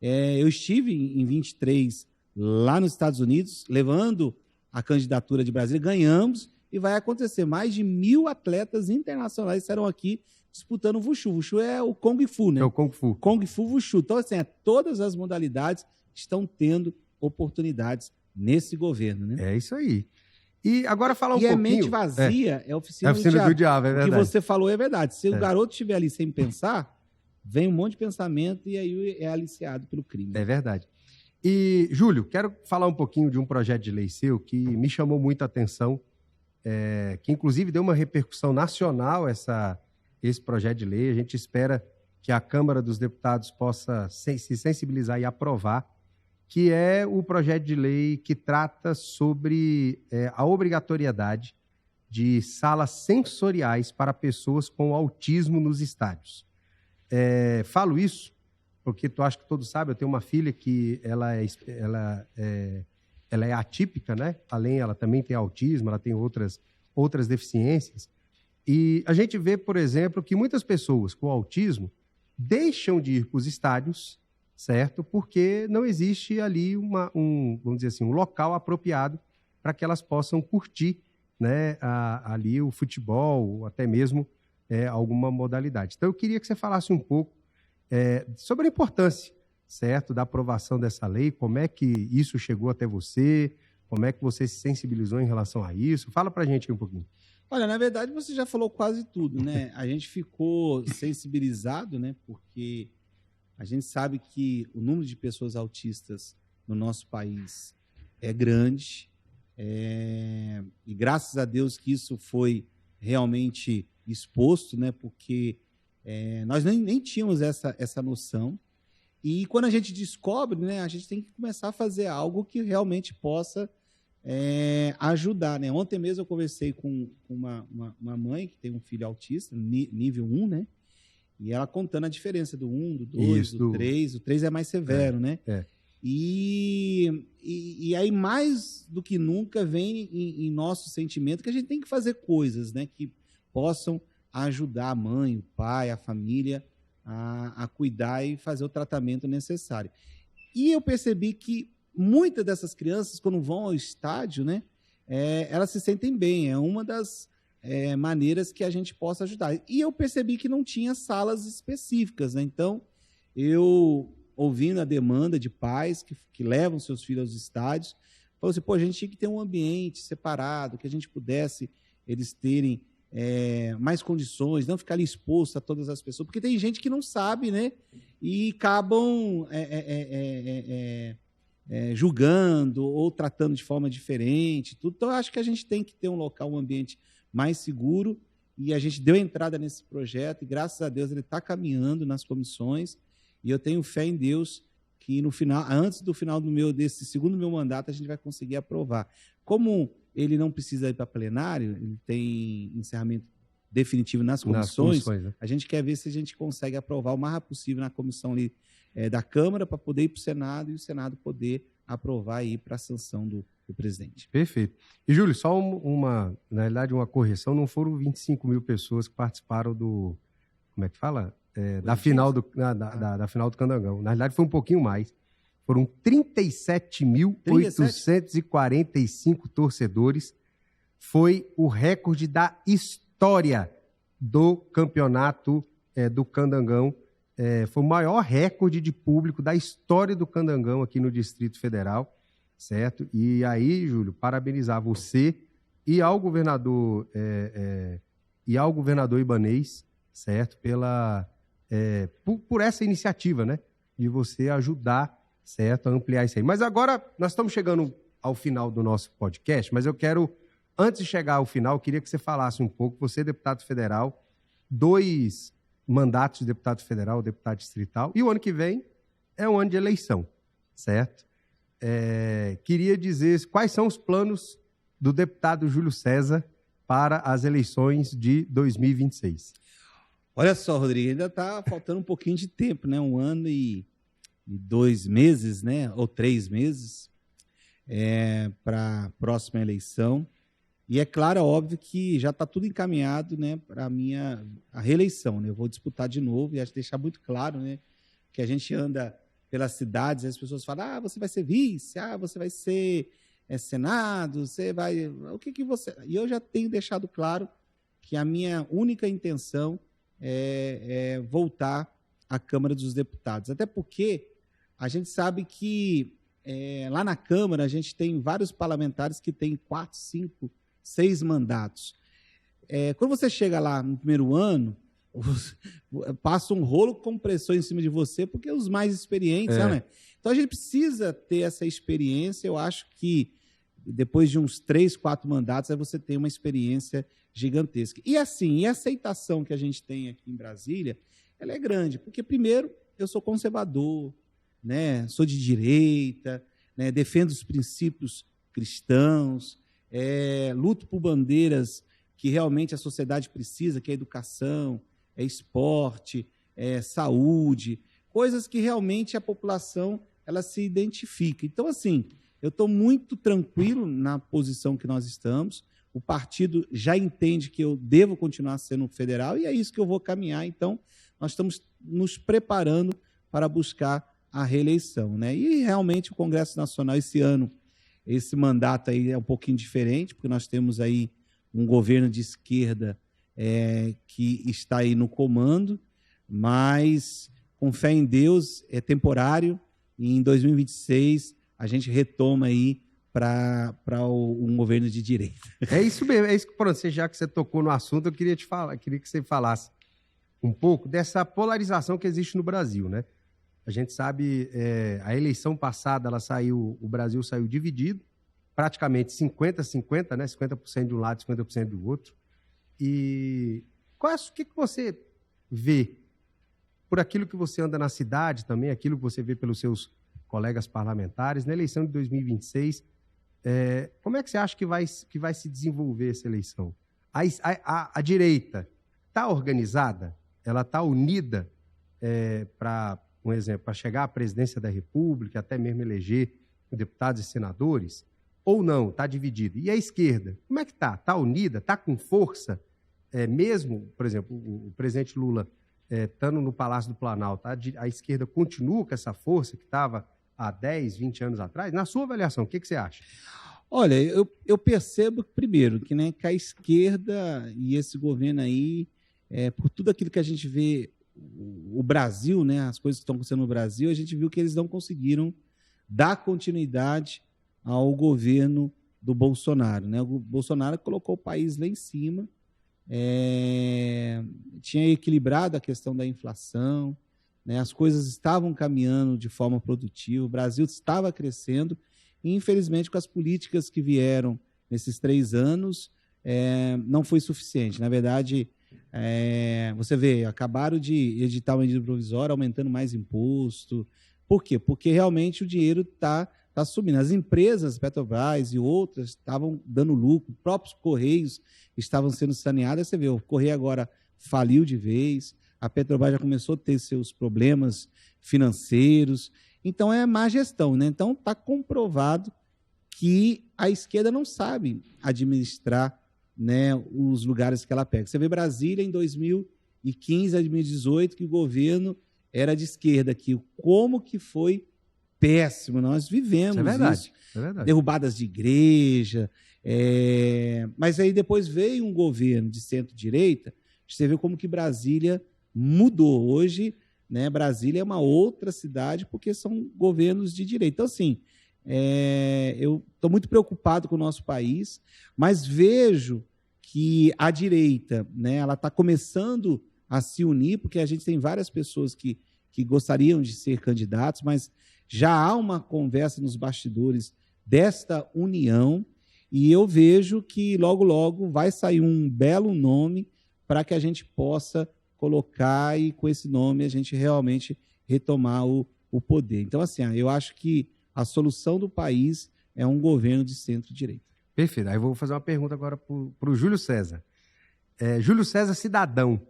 Eu estive em 23 lá nos Estados Unidos, levando a candidatura de Brasília, ganhamos, e vai acontecer. Mais de 1.000 atletas internacionais estarão aqui disputando o Wushu. Wushu é o Kung Fu, né? É o Kung Fu. Kung Fu Wushu. Então, assim, todas as modalidades estão tendo oportunidades nesse governo, né? É isso aí. E agora falar um pouquinho... pouquinho... E a mente vazia é a oficina, do diabo, é verdade. O que você falou é verdade. Se o garoto estiver ali sem pensar, vem um monte de pensamento e aí é aliciado pelo crime. É verdade. E, Júlio, quero falar um pouquinho de um projeto de lei seu que me chamou muita atenção, que inclusive deu uma repercussão nacional esse projeto de lei. A gente espera que a Câmara dos Deputados possa se sensibilizar e aprovar, que é o projeto de lei que trata sobre a obrigatoriedade de salas sensoriais para pessoas com autismo nos estádios. Falo isso porque tu acha que todos sabem, eu tenho uma filha que ela é atípica, né? Além, ela também tem autismo, ela tem outras deficiências. E a gente vê, por exemplo, que muitas pessoas com autismo deixam de ir para os estádios, certo? Porque não existe ali vamos dizer assim, um local apropriado para que elas possam curtir, né, ali o futebol, ou até mesmo alguma modalidade. Então, eu queria que você falasse um pouco sobre a importância, certo, da aprovação dessa lei, como é que isso chegou até você, como é que você se sensibilizou em relação a isso. Fala para a gente aí um pouquinho. Olha, na verdade, você já falou quase tudo, né? A gente ficou sensibilizado, né? Porque a gente sabe que o número de pessoas autistas no nosso país é grande, e graças a Deus que isso foi realmente exposto, né? Porque nós nem tínhamos essa noção. E quando a gente descobre, né, a gente tem que começar a fazer algo que realmente possa ajudar, né? Ontem mesmo eu conversei com uma mãe que tem um filho autista, nível 1, né? E ela contando a diferença do 1, do 2, do 3. O 3 é mais severo, né? E aí, mais do que nunca, vem em nosso sentimento que a gente tem que fazer coisas, né, que possam ajudar a mãe, o pai, a família a cuidar e fazer o tratamento necessário. E eu percebi que muitas dessas crianças, quando vão ao estádio, né, elas se sentem bem. É uma das maneiras que a gente possa ajudar. E eu percebi que não tinha salas específicas, né? Então, eu, ouvindo a demanda de pais que levam seus filhos aos estádios, falou assim, a gente tinha que ter um ambiente separado, que a gente pudesse eles terem mais condições, não ficar ali exposto a todas as pessoas, porque tem gente que não sabe, né? E acabam julgando ou tratando de forma diferente. Tudo. Então, eu acho que a gente tem que ter um local, um ambiente mais seguro, e a gente deu entrada nesse projeto, e graças a Deus ele está caminhando nas comissões, e eu tenho fé em Deus que no final, antes do final desse segundo meu mandato, a gente vai conseguir aprovar. Como ele não precisa ir para plenário, ele tem encerramento definitivo nas comissões, né? A gente quer ver se a gente consegue aprovar o mais rápido possível na comissão ali, da Câmara, para poder ir para o Senado, e o Senado poder aprovar e ir para a sanção do presidente. Perfeito. E, Júlio, só na realidade, uma correção, não foram 25 mil pessoas que participaram como é que fala? Da final do Candangão. Na realidade, foi um pouquinho mais. Foram 37.845 torcedores. Foi o recorde da história do campeonato do Candangão. Foi o maior recorde de público da história do Candangão aqui no Distrito Federal, certo? E aí, Júlio, parabenizar você e ao governador Ibanez, certo? Por essa iniciativa, né? De você ajudar, certo? A ampliar isso aí. Mas agora, nós estamos chegando ao final do nosso podcast, mas eu quero, antes de chegar ao final, eu queria que você falasse um pouco, você é deputado federal, 2 mandatos de deputado federal, deputado distrital, e o ano que vem é um ano de eleição, certo? Queria dizer quais são os planos do deputado Júlio César para as eleições de 2026. Olha só, Rodrigo, ainda está faltando um pouquinho de tempo, né? 1 ano e 2 meses, né? Ou 3 meses. para a próxima eleição. E é claro, é óbvio que já está tudo encaminhado, né, para a reeleição. Né? Eu vou disputar de novo e acho que deixar muito claro, né, que a gente anda pelas cidades e as pessoas falam, você vai ser vice, você vai ser Senado, você vai... O que você... E eu já tenho deixado claro que a minha única intenção é voltar à Câmara dos Deputados. Até porque a gente sabe que lá na Câmara a gente tem vários parlamentares que têm 4, 5, 6 mandatos. Quando você chega lá no primeiro ano, passa um rolo compressor em cima de você, porque os mais experientes, né? Então a gente precisa ter essa experiência. Eu acho que depois de uns 3, 4 mandatos, aí você tem uma experiência gigantesca. E assim, a aceitação que a gente tem aqui em Brasília, ela é grande, porque primeiro eu sou conservador, né? Sou de direita, né? Defendo os princípios cristãos, luto por bandeiras que realmente a sociedade precisa, que é educação, esporte, saúde, coisas que realmente a população ela se identifica. Então, assim, eu estou muito tranquilo na posição que nós estamos, o partido já entende que eu devo continuar sendo federal e é isso que eu vou caminhar. Então, nós estamos nos preparando para buscar a reeleição, né? E realmente o Congresso Nacional esse ano, esse mandato aí é um pouquinho diferente, porque nós temos aí um governo de esquerda que está aí no comando, mas com fé em Deus é temporário e em 2026 a gente retoma aí para um governo de direita. É isso mesmo, é isso que, pronto, já que você tocou no assunto, eu queria que você falasse um pouco dessa polarização que existe no Brasil, né? A gente sabe, a eleição passada, o Brasil saiu dividido, praticamente 50-50, né? 50% de um lado, 50% do outro. E o que você vê, por aquilo que você anda na cidade também, aquilo que você vê pelos seus colegas parlamentares, na eleição de 2026, como é que você acha que vai se desenvolver essa eleição? A direita está organizada? Ela está unida para, um exemplo, para chegar à presidência da República, até mesmo eleger deputados e senadores? Ou não, está dividida? E a esquerda, como é que está? Está unida? Está com força? Mesmo, por exemplo, o presidente Lula estando no Palácio do Planalto, a esquerda continua com essa força que estava há 10, 20 anos atrás? Na sua avaliação, o que você acha? Olha, eu percebo, primeiro, que a esquerda e esse governo aí, por tudo aquilo que a gente vê, o Brasil, né, as coisas que estão acontecendo no Brasil, a gente viu que eles não conseguiram dar continuidade ao governo do Bolsonaro, né? O Bolsonaro colocou o país lá em cima, tinha equilibrado a questão da inflação, né? As coisas estavam caminhando de forma produtiva, o Brasil estava crescendo, e infelizmente com as políticas que vieram nesses 3 anos, não foi suficiente. Na verdade, você vê, acabaram de editar uma medida provisória aumentando mais imposto. Por quê? Porque realmente o dinheiro está sumindo. As empresas, Petrobras e outras, estavam dando lucro, os próprios Correios estavam sendo saneados. Você vê, o Correio agora faliu de vez, a Petrobras já começou a ter seus problemas financeiros. Então, é má gestão, né? Então, está comprovado que a esquerda não sabe administrar, né, os lugares que ela pega. Você vê Brasília em 2015 a 2018, que o governo era de esquerda aqui. Como que foi péssimo, nós vivemos isso. É verdade. Derrubadas de igreja, mas aí depois veio um governo de centro-direita, você vê como que Brasília mudou. Hoje, né, Brasília é uma outra cidade porque são governos de direita. Então, assim, eu estou muito preocupado com o nosso país, mas vejo que a direita, né, ela está começando a se unir, porque a gente tem várias pessoas que gostariam de ser candidatos, mas já há uma conversa nos bastidores desta união, e eu vejo que logo, logo vai sair um belo nome para que a gente possa colocar e com esse nome a gente realmente retomar o poder. Então, assim, eu acho que a solução do país é um governo de centro-direita. Perfeito. Aí eu vou fazer uma pergunta agora para o Júlio César. Júlio César, cidadão.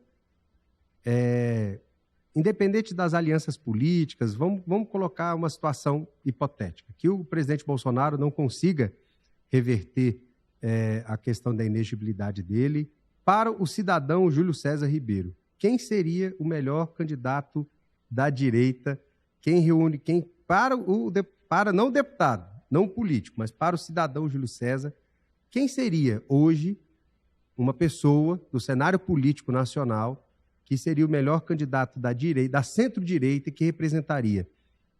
independente das alianças políticas, vamos colocar uma situação hipotética, que o presidente Bolsonaro não consiga reverter a questão da inegibilidade dele para o cidadão Júlio César Ribeiro. Quem seria o melhor candidato da direita, para não o deputado, não o político, mas para o cidadão Júlio César, quem seria hoje uma pessoa do cenário político nacional que seria o melhor candidato da direita, da centro-direita, que representaria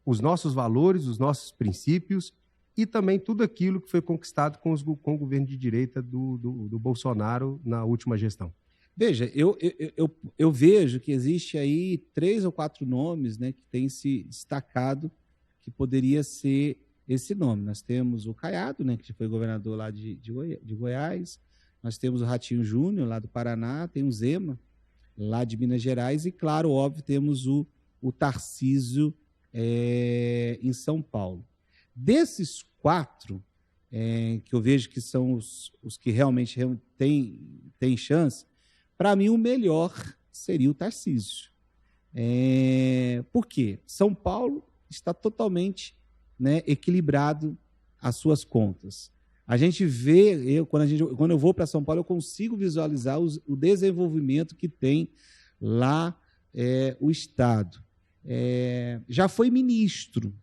os nossos valores, os nossos princípios e também tudo aquilo que foi conquistado com o governo de direita do Bolsonaro na última gestão? Veja, eu vejo que existe aí 3 ou 4 nomes, né, que têm se destacado que poderia ser esse nome. Nós temos o Caiado, né, que foi governador lá de Goiás, nós temos o Ratinho Júnior, lá do Paraná, tem o Zema, lá de Minas Gerais, e, claro, óbvio, temos o Tarcísio em São Paulo. Desses 4, que eu vejo que são os que realmente têm chance, para mim o melhor seria o Tarcísio. Por quê? São Paulo está totalmente, né, equilibrado as suas contas. A gente vê, quando eu vou para São Paulo, eu consigo visualizar o desenvolvimento que tem lá o Estado. Já foi ministro,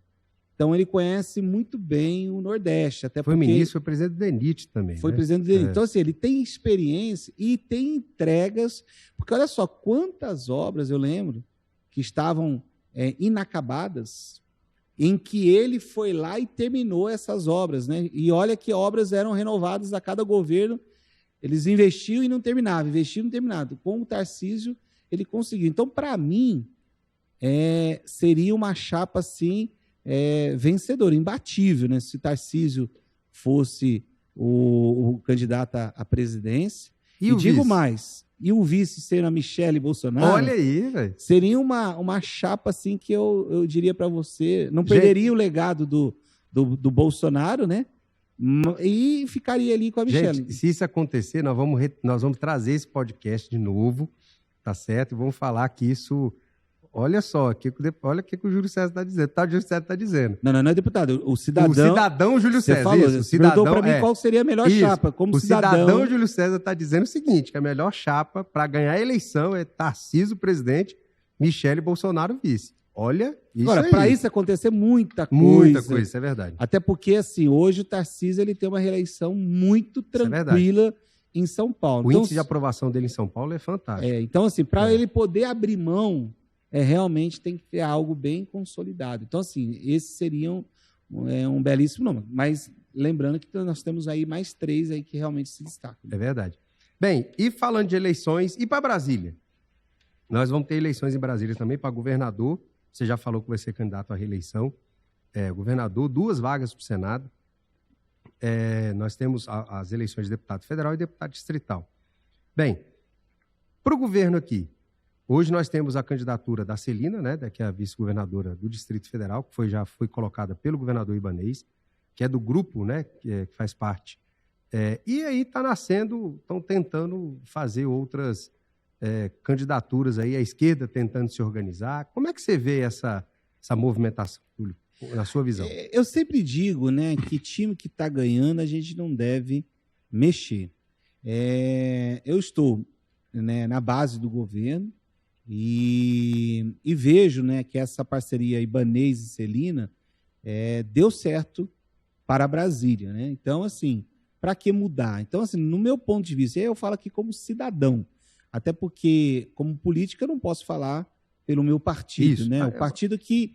então ele conhece muito bem o Nordeste. Até foi ministro, foi presidente do DENIT também. Foi, né? Presidente do DENIT. Então, assim, ele tem experiência e tem entregas, porque olha só, quantas obras eu lembro que estavam inacabadas, em que ele foi lá e terminou essas obras, né? E olha que obras eram renovadas a cada governo, eles investiam e não terminavam, investiam e não terminavam. Com o Tarcísio, ele conseguiu. Então, para mim, seria uma chapa, assim, vencedora, imbatível, né? Se o Tarcísio fosse o candidato à presidência. E digo mais, e o vice sendo a Michele Bolsonaro. Olha aí, velho. Seria uma chapa, assim, que eu diria para você, não perderia o legado do Bolsonaro, né? E ficaria ali com a Michele. Gente, se isso acontecer, nós vamos trazer esse podcast de novo, tá certo? E vamos falar que isso... Olha só, olha o que o Júlio César está dizendo. O Júlio César está dizendo. Não é deputado. O cidadão... O cidadão Júlio César. Falou, isso. O cidadão, perguntou para mim qual seria a melhor chapa. Como o cidadão Júlio César está dizendo o seguinte, que a melhor chapa para ganhar a eleição é Tarcísio presidente, Michele Bolsonaro vice. Olha, isso agora, para isso acontecer, muita coisa. Muita coisa, isso é verdade. Até porque, assim, hoje o Tarcísio ele tem uma reeleição muito tranquila em São Paulo. O índice de aprovação dele em São Paulo é fantástico. Então, assim, para ele poder abrir mão... realmente tem que ter algo bem consolidado. Então, assim, esse seria um belíssimo nome. Mas lembrando que nós temos aí mais 3 aí que realmente se destacam. É verdade. Bem, e falando de eleições, e para Brasília? Nós vamos ter eleições em Brasília também para governador. Você já falou que vai ser candidato à reeleição. Governador, 2 vagas para o Senado. Nós temos as eleições de deputado federal e deputado distrital. Bem, para o governo aqui, hoje nós temos a candidatura da Celina, né, que é a vice-governadora do Distrito Federal, que já foi colocada pelo governador Ibanez, que é do grupo, né, que faz parte. E aí estão tentando fazer outras candidaturas aí, a esquerda tentando se organizar. Como é que você vê essa movimentação, Túlio, na sua visão? Eu sempre digo, né, que time que está ganhando a gente não deve mexer. Eu estou, né, na base do governo, e vejo, né, que essa parceria Ibanez e Celina deu certo para Brasília, né? Então, assim, para que mudar? Então, assim, no meu ponto de vista, eu falo aqui como cidadão, até porque, como política, eu não posso falar pelo meu partido, isso, né? O partido que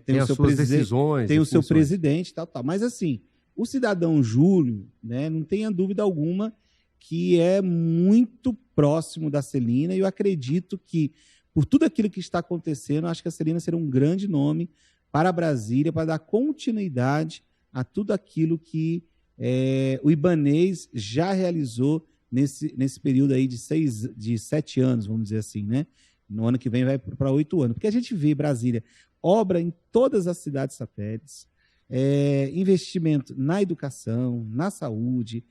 tem o seu suas presidente, decisões, tem o seu presidente, tal. Mas, assim, o cidadão Júlio, né, não tenha dúvida alguma que é muito próximo da Celina, e eu acredito que, por tudo aquilo que está acontecendo, eu acho que a Celina será um grande nome para Brasília, para dar continuidade a tudo aquilo que o Ibanez já realizou nesse período aí de 7 anos, vamos dizer assim, né? No ano que vem vai para 8 anos. Porque a gente vê Brasília, obra em todas as cidades satélites, investimento na educação, na saúde,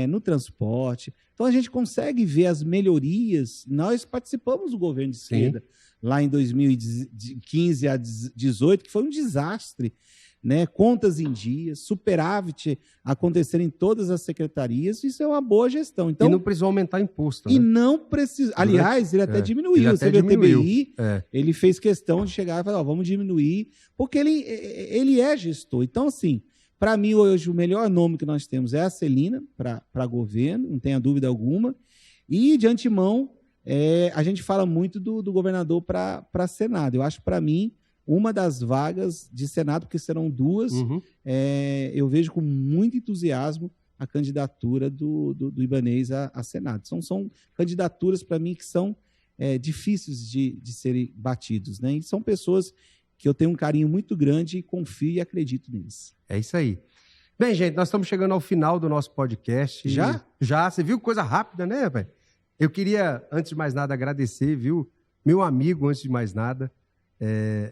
no transporte. Então, a gente consegue ver as melhorias. Nós participamos do governo de esquerda lá em 2015 a 2018, que foi um desastre, né? Contas em dias, superávit acontecendo em todas as secretarias, isso é uma boa gestão. Então, e não precisou aumentar imposto. E né? não precisa. Aliás, ele até diminuiu. Você vê o TBI, ele fez questão de chegar e falar: vamos diminuir, porque ele é gestor. Então, assim, para mim, hoje, o melhor nome que nós temos é a Celina para governo, não tenha dúvida alguma. E, de antemão, a gente fala muito do governador para Senado. Eu acho, para mim, uma das vagas de Senado, porque serão duas, eu vejo com muito entusiasmo a candidatura do Ibanez a Senado. São candidaturas, para mim, que são difíceis de serem batidos, né? E são pessoas que eu tenho um carinho muito grande e confio e acredito neles. É isso aí. Bem, gente, nós estamos chegando ao final do nosso podcast. Já? Já. Você viu? Coisa rápida, né, velho? Eu queria, antes de mais nada, agradecer, viu? Meu amigo, antes de mais nada,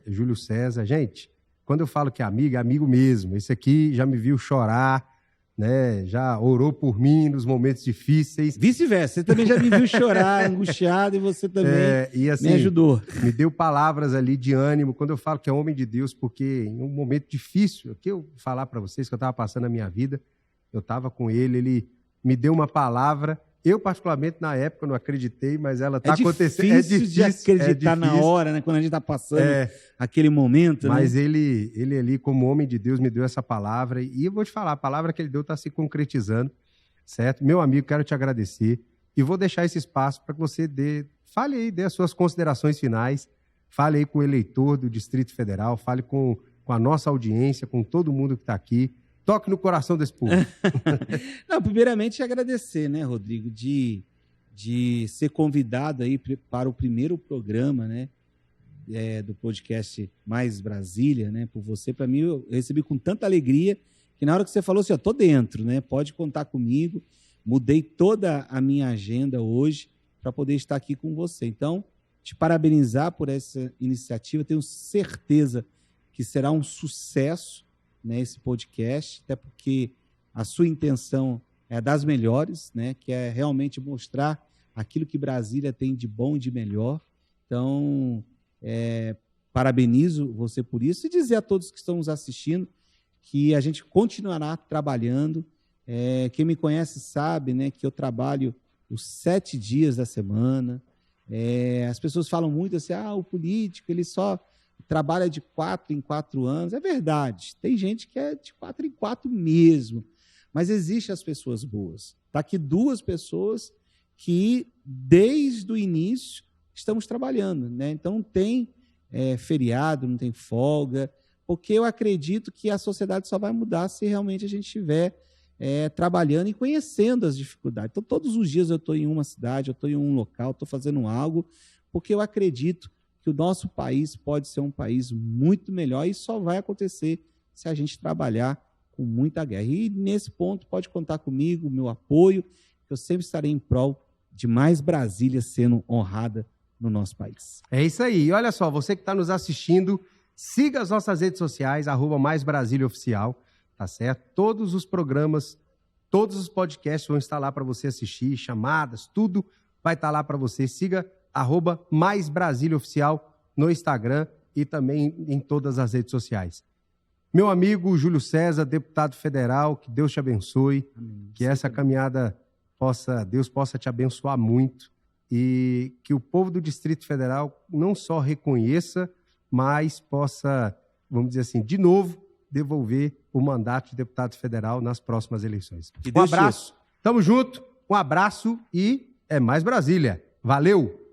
Júlio César. Gente, quando eu falo que é amigo mesmo. Esse aqui já me viu chorar, né? Já orou por mim nos momentos difíceis. Vice-versa, você também já me viu chorar, angustiado, e você também e, assim, me ajudou. Me deu palavras ali de ânimo, quando eu falo que é homem de Deus, porque em um momento difícil, aqui eu vou falar para vocês que eu estava passando a minha vida, eu estava com ele me deu uma palavra. Eu, particularmente, na época, não acreditei, mas ela está acontecendo. É difícil de acreditar na hora, né? Quando a gente está passando aquele momento. Mas né? ele ali, como homem de Deus, me deu essa palavra. E eu vou te falar, a palavra que ele deu está se concretizando, certo? Meu amigo, quero te agradecer. E vou deixar esse espaço para que você dê as suas considerações finais. Fale aí com o eleitor do Distrito Federal, fale com a nossa audiência, com todo mundo que está aqui. Toque no coração desse povo. Não, primeiramente, agradecer, né, Rodrigo, de ser convidado aí para o primeiro programa, né, do podcast Mais Brasília, né, por você. Para mim, eu recebi com tanta alegria que na hora que você falou assim, tô dentro, né, pode contar comigo. Mudei toda a minha agenda hoje para poder estar aqui com você. Então, te parabenizar por essa iniciativa. Tenho certeza que será um sucesso, né, esse podcast, até porque a sua intenção é das melhores, né, que é realmente mostrar aquilo que Brasília tem de bom e de melhor. Então, parabenizo você por isso e dizer a todos que estão nos assistindo que a gente continuará trabalhando. Quem me conhece sabe, né, que eu trabalho os 7 dias da semana. As pessoas falam muito assim, o político ele só trabalha de 4 em 4 anos. É verdade, tem gente que é de 4 em 4 mesmo, mas existem as pessoas boas. Está aqui 2 pessoas que, desde o início, estamos trabalhando, né? Então, não tem feriado, não tem folga, porque eu acredito que a sociedade só vai mudar se realmente a gente estiver trabalhando e conhecendo as dificuldades. Então, todos os dias eu estou em uma cidade, eu estou em um local, estou fazendo algo, porque eu acredito que o nosso país pode ser um país muito melhor e só vai acontecer se a gente trabalhar com muita guerra. E, nesse ponto, pode contar comigo, meu apoio, que eu sempre estarei em prol de mais Brasília sendo honrada no nosso país. É isso aí. E olha só, você que está nos assistindo, siga as nossas redes sociais, @MaisBrasíliaOficial, tá certo? Todos os programas, todos os podcasts vão estar lá para você assistir, chamadas, tudo vai estar lá para você. Siga @MaisBrasíliaOficial no Instagram e também em todas as redes sociais. Meu amigo Júlio César, deputado federal, que Deus te abençoe, que essa caminhada Deus possa te abençoar muito e que o povo do Distrito Federal não só reconheça, mas possa, vamos dizer assim, de novo, devolver o mandato de deputado federal nas próximas eleições. Um abraço, tamo junto, um abraço e é mais Brasília. Valeu!